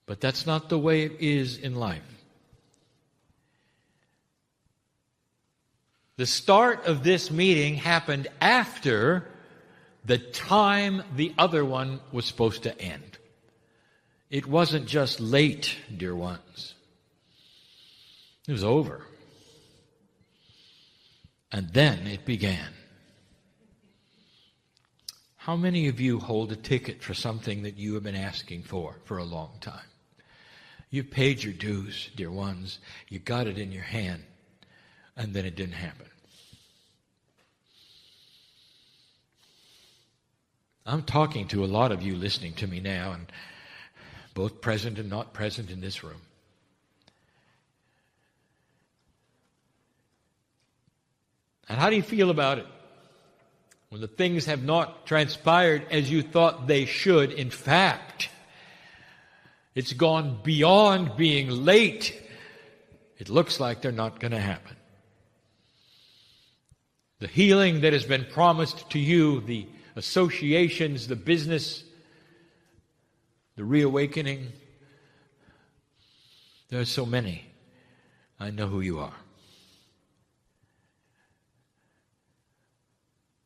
But that's not the way it is in life. The start of this meeting happened after the time the other one was supposed to end. It wasn't just late, dear ones. It was over. And then it began. How many of you hold a ticket for something that you have been asking for a long time? You've paid your dues, dear ones. You got it in your hand, and then it didn't happen. I'm talking to a lot of you listening to me now, and both present and not present in this room. And how do you feel about it? When the things have not transpired as you thought they should. In fact, it's gone beyond being late. It looks like they're not going to happen. The healing that has been promised to you, the associations, the business, the reawakening. There are so many. I know who you are.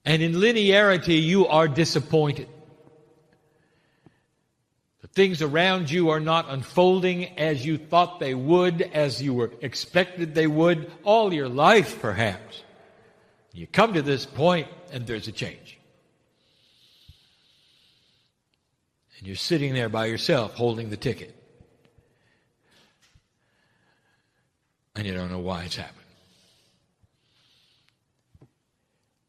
And in linearity, you are disappointed. The things around you are not unfolding as you thought they would, as you were expected they would, all your life perhaps. You come to this point and there's a change. And you're sitting there by yourself holding the ticket. And you don't know why it's happened.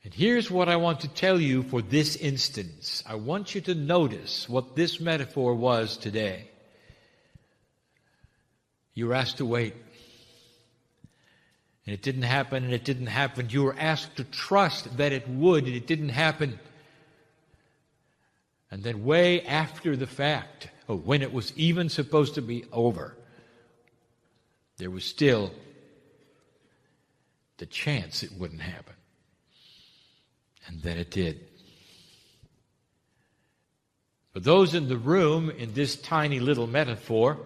And here's what I want to tell you for this instance. I want you to notice what this metaphor was today. You were asked to wait. And it didn't happen, and it didn't happen. You were asked to trust that it would, and it didn't happen. And then way after the fact, when it was even supposed to be over, there was still the chance it wouldn't happen. And then it did. For those in the room, in this tiny little metaphor,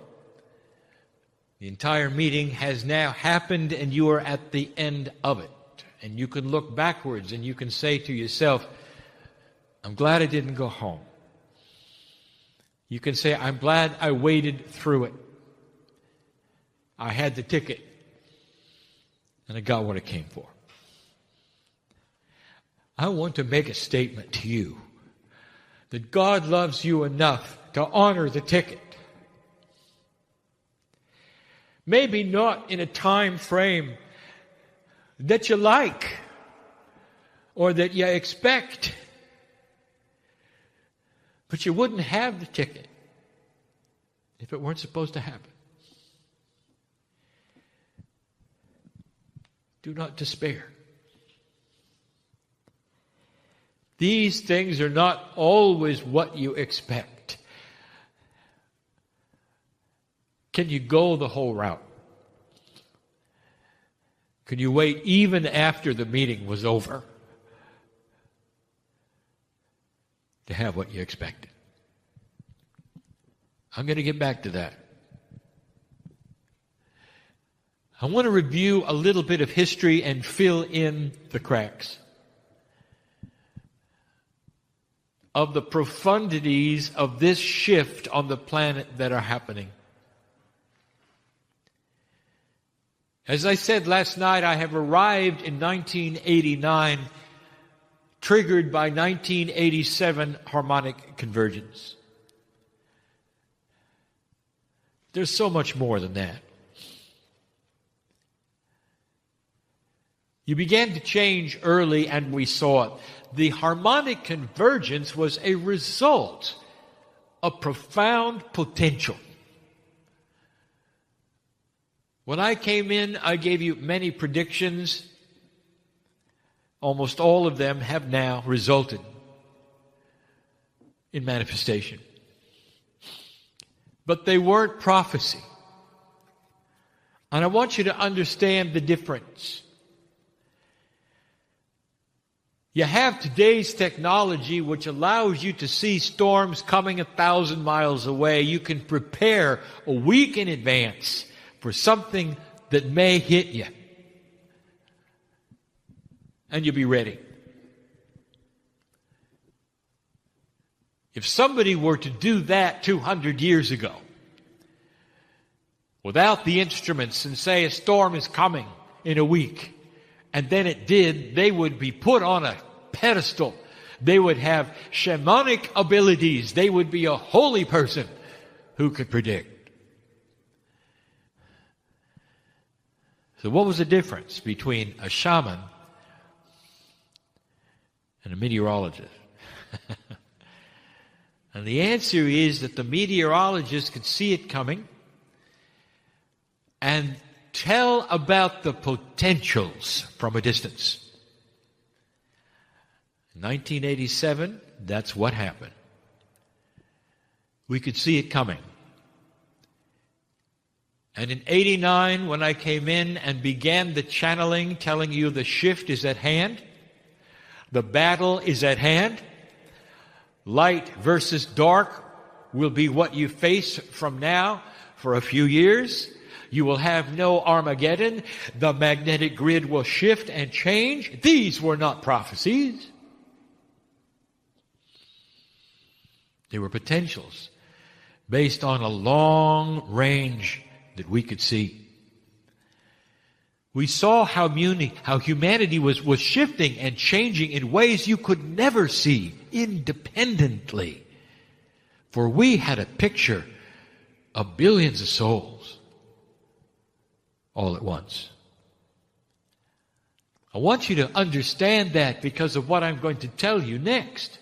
the entire meeting has now happened and you are at the end of it. And you can look backwards and you can say to yourself, I'm glad I didn't go home. You can say, I'm glad I waited through it. I had the ticket and I got what I came for. I want to make a statement to you that God loves you enough to honor the ticket. Maybe not in a time frame that you like or that you expect, but you wouldn't have the ticket if it weren't supposed to happen. Do not despair. These things are not always what you expect. Can you go the whole route? Can you wait even after the meeting was over to have what you expected? I'm going to get back to that. I want to review a little bit of history and fill in the cracks of the profundities of this shift on the planet that are happening. As I said last night, I have arrived in 1989, triggered by 1987 harmonic convergence. There's so much more than that. You began to change early, and we saw it. The harmonic convergence was a result of profound potential. When I came in, I gave you many predictions. Almost all of them have now resulted in manifestation. But they weren't prophecy. And I want you to understand the difference. You have today's technology which allows you to see storms coming 1,000 miles away. You can prepare a week in advance for something that may hit you. And you'll be ready. If somebody were to do that 200 years ago, without the instruments and say a storm is coming in a week, and then it did, they would be put on a pedestal. They would have shamanic abilities. They would be a holy person who could predict. So what was the difference between a shaman and a meteorologist? And the answer is that the meteorologist could see it coming and tell about the potentials from a distance. In 1987, that's what happened. We could see it coming. And in 89, when I came in and began the channeling, telling you the shift is at hand, the battle is at hand, light versus dark will be what you face from now for a few years. You will have no Armageddon. The magnetic grid will shift and change. These were not prophecies. They were potentials based on a long range that we could see. We saw how humanity was shifting and changing in ways you could never see independently. For we had a picture of billions of souls all at once. I want you to understand that because of what I'm going to tell you next.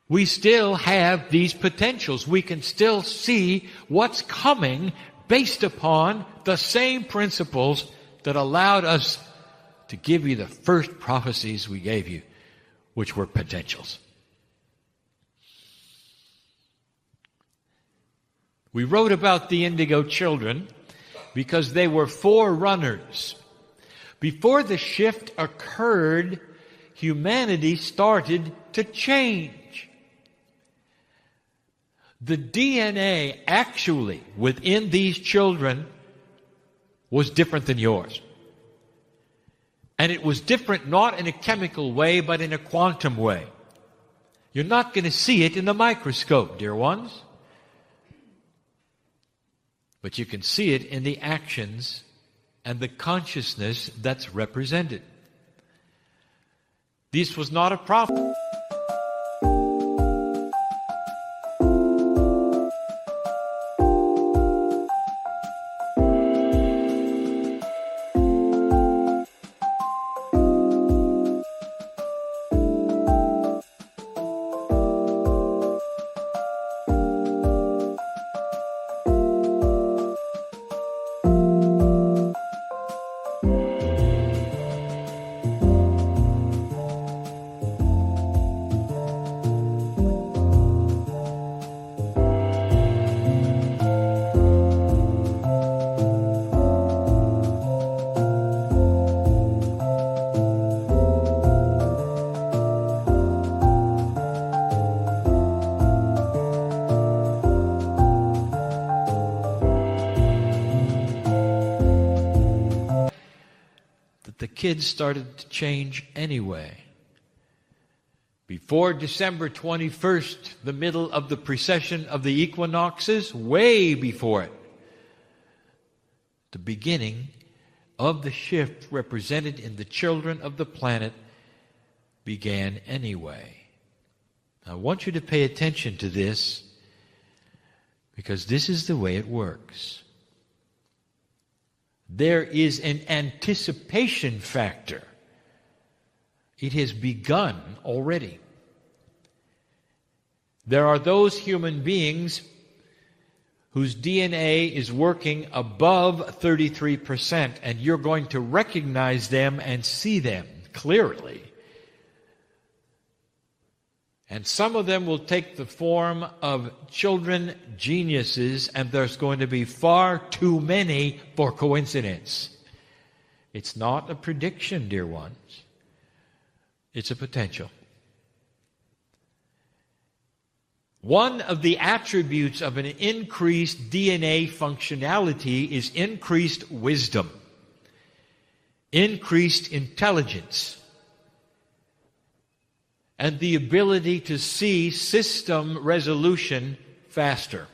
We still have these potentials. We can still see what's coming based upon the same principles that allowed us to give you the first prophecies we gave you, which were potentials. We wrote about the indigo children because they were forerunners. Before the shift occurred, humanity started to change. The DNA actually within these children was different than yours. And it was different not in a chemical way, but in a quantum way. You're not going to see it in the microscope, dear ones. But you can see it in the actions and the consciousness that's represented. This was not a prophet. The kids started to change anyway. Before December 21st, the middle of the precession of the equinoxes, way before it, the beginning of the shift represented in the children of the planet began anyway. I want you to pay attention to this because this is the way it works. There is an anticipation factor. It has begun already. There are those human beings whose DNA is working above 33%, and you're going to recognize them and see them clearly. And some of them will take the form of children geniuses, and there's going to be far too many for coincidence. It's not a prediction, dear ones. It's a potential. One of the attributes of an increased DNA functionality is increased wisdom, increased intelligence, and the ability to see system resolution faster.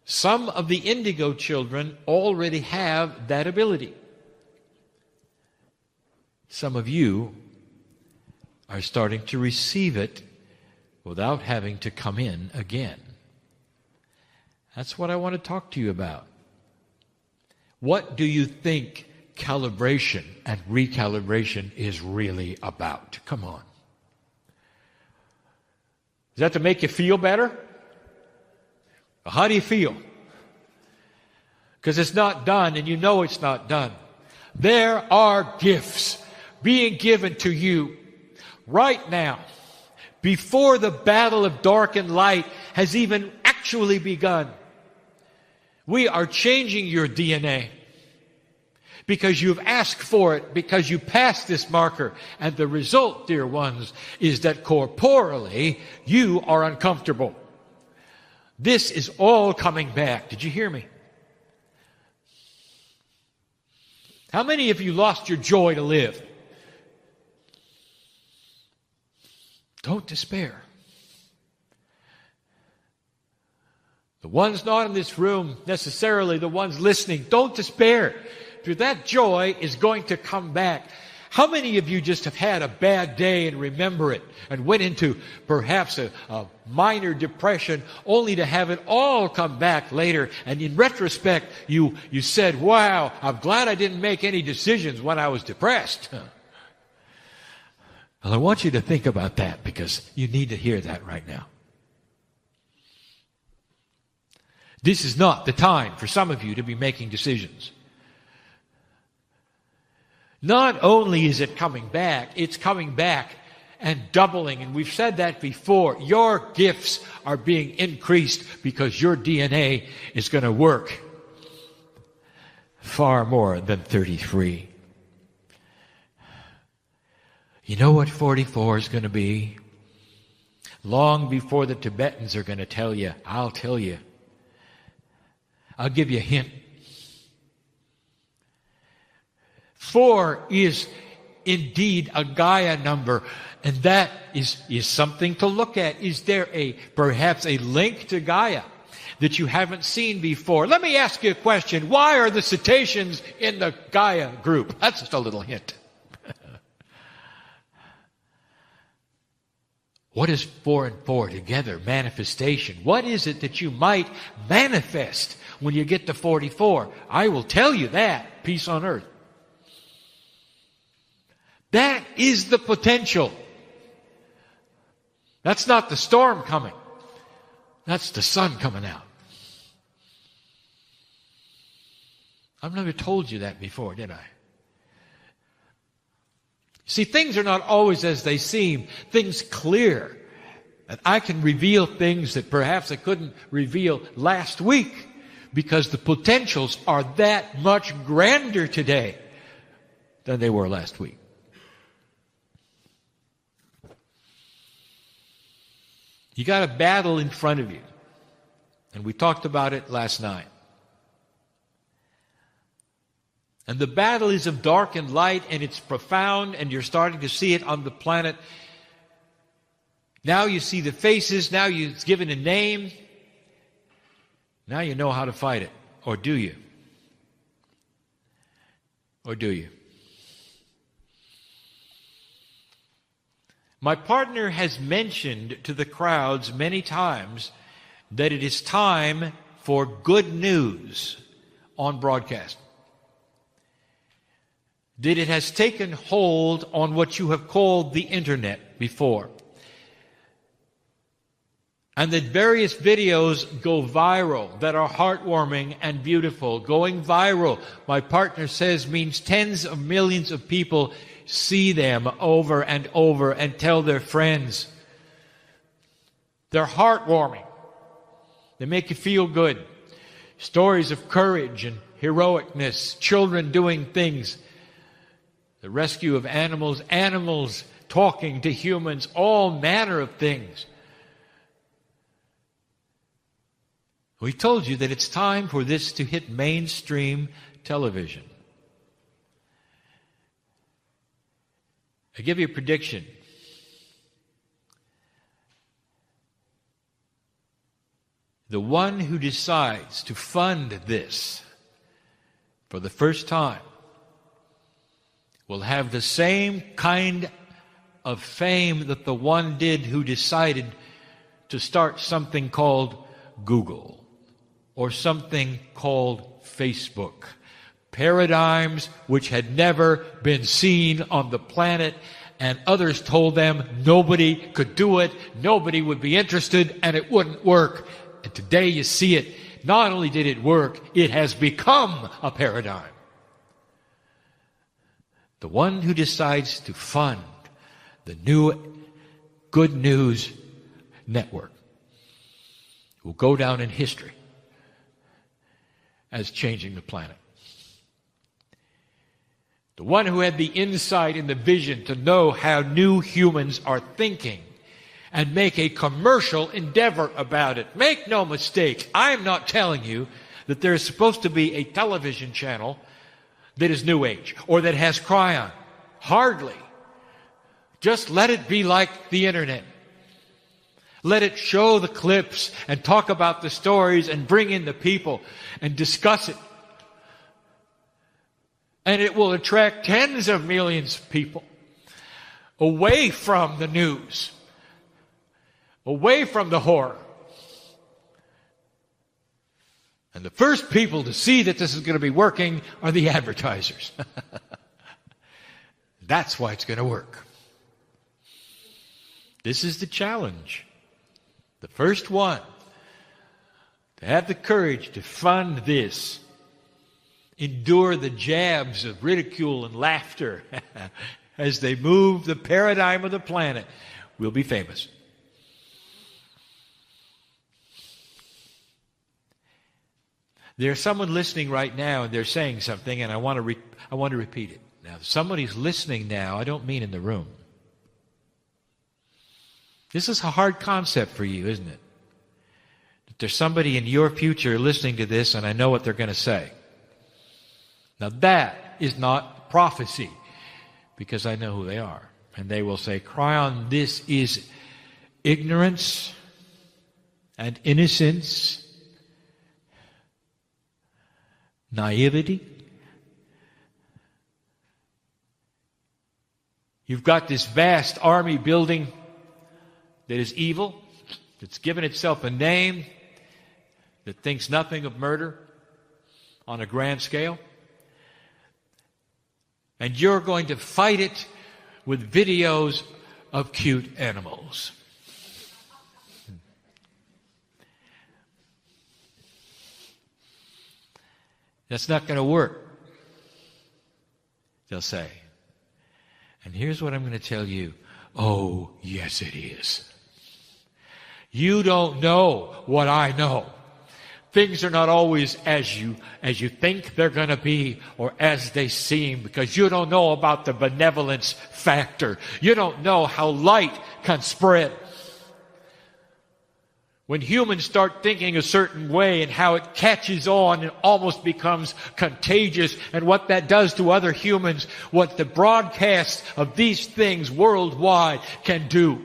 Some of the indigo children already have that ability. Some of you are starting to receive it without having to come in again. That's what I want to talk to you about. What do you think calibration and recalibration is really about? Come on. Is that to make you feel better? How do you feel? Because it's not done, and you know it's not done. There are gifts being given to you right now, before the battle of dark and light has even actually begun. We are changing your DNA because you've asked for it, because you passed this marker. And the result, dear ones, is that corporally you are uncomfortable. This is all coming back. Did you hear me? How many of you lost your joy to live? Don't despair. The ones not in this room, necessarily the ones listening, don't despair. Because that joy is going to come back. How many of you just have had a bad day and remember it and went into perhaps a minor depression only to have it all come back later, and in retrospect you said, wow, I'm glad I didn't make any decisions when I was depressed. Well, I want you to think about that because you need to hear that right now. This is not the time for some of you to be making decisions. Not only is it coming back, it's coming back and doubling. And we've said that before. Your gifts are being increased because your DNA is going to work far more than 33. You know what 44 is going to be? Long before the Tibetans are going to tell you, I'll tell you. I'll give you a hint. 4 is indeed a Gaia number, and that is something to look at. Is there perhaps a link to Gaia that you haven't seen before? Let me ask you a question. Why are the cetaceans in the Gaia group? That's just a little hint. What is 4 and 4 together? Manifestation. What is it that you might manifest when you get to 44? I will tell you that. Peace on earth. That is the potential. That's not the storm coming. That's the sun coming out. I've never told you that before, did I? See, things are not always as they seem. Things clear. And I can reveal things that perhaps I couldn't reveal last week because the potentials are that much grander today than they were last week. You got a battle in front of you. And we talked about it last night. And the battle is of dark and light, and it's profound, and you're starting to see it on the planet. Now you see the faces, now you've given a name. Now you know how to fight it. Or do you? Or do you? My partner has mentioned to the crowds many times that it is time for good news on broadcast. That it has taken hold on what you have called the internet before. And that various videos go viral that are heartwarming and beautiful. Going viral, my partner says, means tens of millions of people see them over and over and tell their friends. They're heartwarming. They make you feel good. Stories of courage and heroicness, children doing things. The rescue of animals, animals talking to humans, all manner of things. We told you that it's time for this to hit mainstream television. I give you a prediction. the one who decides to fund this for the first time will have the same kind of fame that the one did who decided to start something called Google or something called Facebook. Paradigms which had never been seen on the planet, and others told them nobody could do it, nobody would be interested, and it wouldn't work. And today you see it. Not only did it work, it has become a paradigm. The one who decides to fund the new Good News Network will go down in history as changing the planet. The one who had the insight and the vision to know how new humans are thinking and make a commercial endeavor about it. Make no mistake, I'm not telling you that there's supposed to be a television channel that is New Age or that has Kryon. Hardly. Just let it be like the internet. Let it show the clips and talk about the stories and bring in the people and discuss it. And it will attract tens of millions of people away from the news, away from the horror. And the first people to see that this is going to be working are the advertisers. That's why it's going to work. This is the challenge. The first one to have the courage to fund this, endure the jabs of ridicule and laughter as they move the paradigm of the planet, will be famous. There's someone listening right now and they're saying something, and I want to repeat it. Now, if somebody's listening now, I don't mean in the room. This is a hard concept for you, isn't it? That there's somebody in your future listening to this, and I know what they're going to say. Now, that is not prophecy, because I know who they are. And they will say, Kryon, this is ignorance and innocence, naivety. You've got this vast army building that is evil, that's given itself a name, that thinks nothing of murder on a grand scale. And you're going to fight it with videos of cute animals. That's not going to work, they'll say. And here's what I'm going to tell you. Oh, yes, it is. You don't know what I know. Things are not always as you think they're going to be or as they seem, because you don't know about the benevolence factor. You don't know how light can spread. When humans start thinking a certain way and how it catches on and almost becomes contagious, and what that does to other humans, what the broadcast of these things worldwide can do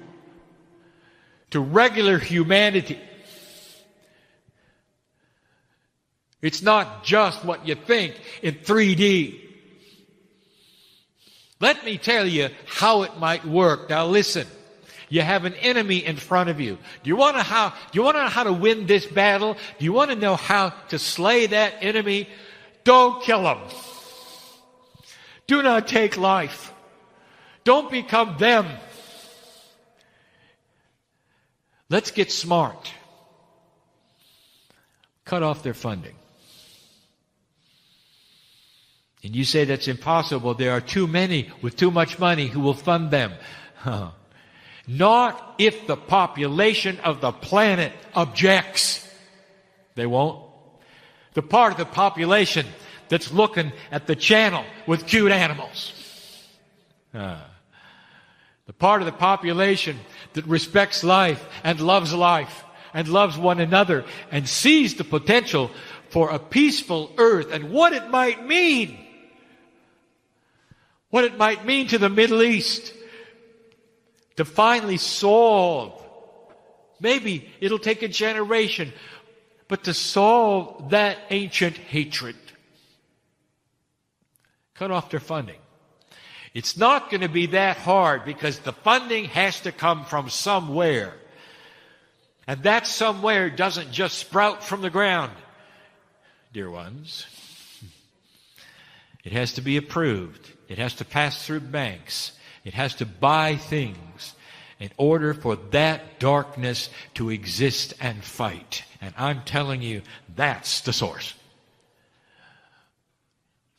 to regular humanity. It's not just what you think in 3D. Let me tell you how it might work. Now listen. You have an enemy in front of you. Do you want to know how to win this battle? Do you want to know how to slay that enemy? Don't kill him. Do not take life. Don't become them. Let's get smart. Cut off their funding. And you say that's impossible. There are too many with too much money who will fund them. Not if the population of the planet objects. They won't. The part of the population that's looking at the channel with cute animals. The part of the population that respects life and loves one another and sees the potential for a peaceful earth and what it might mean. What it might mean to the Middle East. To finally solve. Maybe it'll take a generation. but to solve that ancient hatred. Cut off their funding. It's not going to be that hard because the funding has to come from somewhere. And that somewhere doesn't just sprout from the ground, dear ones. It has to be approved. It has to pass through banks. It has to buy things in order for that darkness to exist and fight. And I'm telling you, that's the source.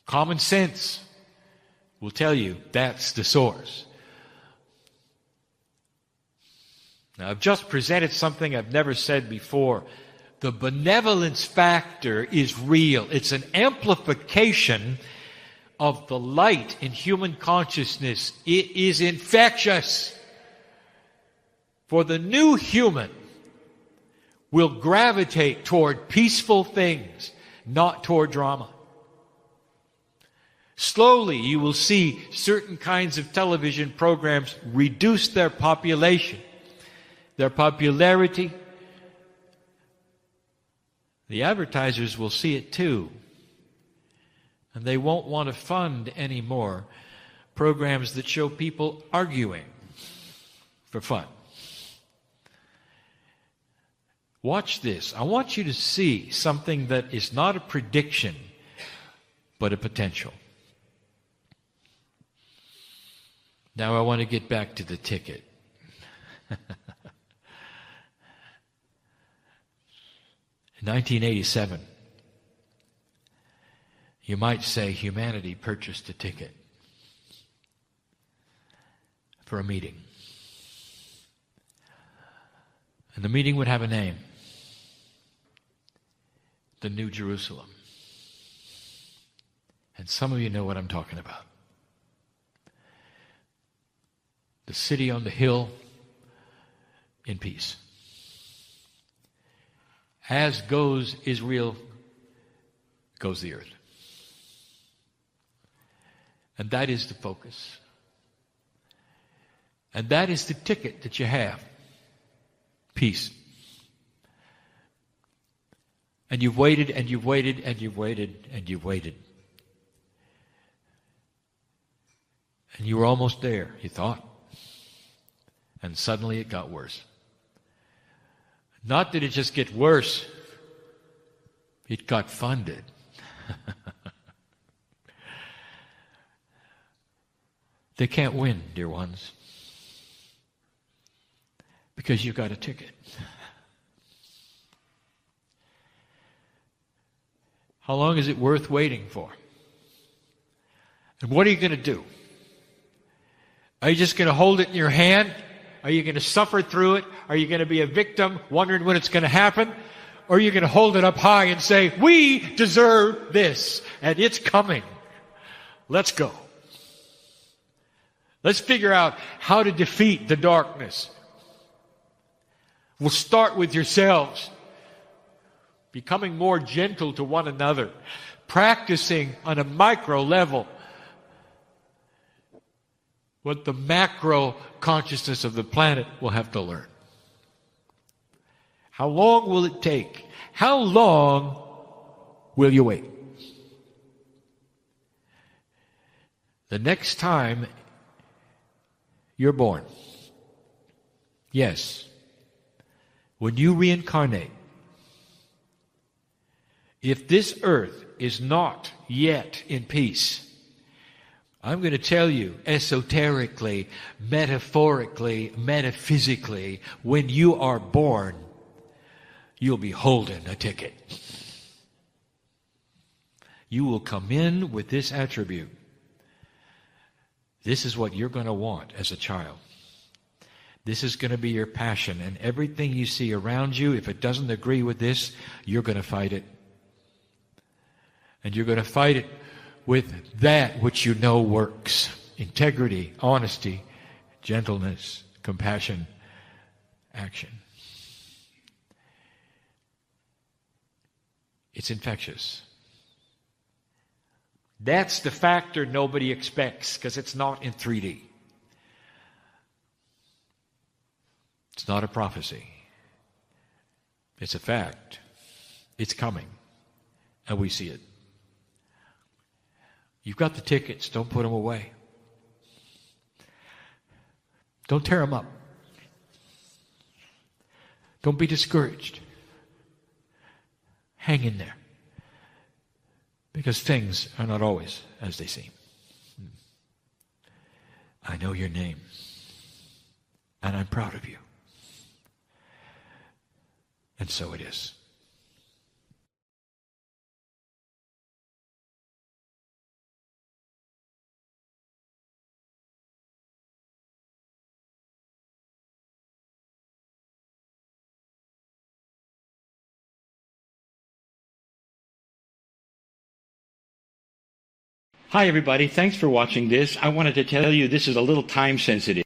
Common sense will tell you that's the source. Now, I've just presented something I've never said before. The benevolence factor is real. It's an amplification of the light in human consciousness. It is infectious. For the new human will gravitate toward peaceful things, not toward drama. Slowly, you will see certain kinds of television programs reduce their population, their popularity. The advertisers will see it too. And they won't want to fund anymore programs that show people arguing for fun. Watch this. I want you to see something that is not a prediction, but a potential. Now I want to get back to the ticket. In 1987, you might say humanity purchased a ticket for a meeting. And the meeting would have a name. The New Jerusalem. And some of you know what I'm talking about. The city on the hill in peace. As goes Israel, goes the earth. And that is the focus. And that is the ticket that you have. Peace. And you've waited, and you've waited, and you've waited, and you've waited. And you were almost there, you thought. And suddenly it got worse. Not that it just get worse, it got funded. They can't win, dear ones, because you got a ticket. How long is it worth waiting for? And what are you going to do? Are you just going to hold it in your hand? Are you going to suffer through it? Are you going to be a victim wondering when it's going to happen? Or are you going to hold it up high and say, we deserve this, and it's coming. Let's go. Let's figure out how to defeat the darkness. We'll start with yourselves. Becoming more gentle to one another. Practicing on a micro level what the macro consciousness of the planet will have to learn. How long will it take? How long will you wait? The next time you're born, yes, when you reincarnate, if this earth is not yet in peace, I'm going to tell you esoterically, metaphorically, metaphysically, when you are born, you'll be holding a ticket. You will come in with this attribute. This is what you're going to want as a child. This is going to be your passion. And everything you see around you, if it doesn't agree with this, you're going to fight it. And you're going to fight it with that which you know works. Integrity, honesty, gentleness, compassion, action. It's infectious. That's the factor nobody expects because it's not in 3D. It's not a prophecy. It's a fact. It's coming, and we see it. You've got the tickets. Don't put them away. Don't tear them up. Don't be discouraged. Hang in there. Because things are not always as they seem. I know your name. And I'm proud of you. And so it is. Hi, everybody. Thanks for watching this. I wanted to tell you this is a little time sensitive.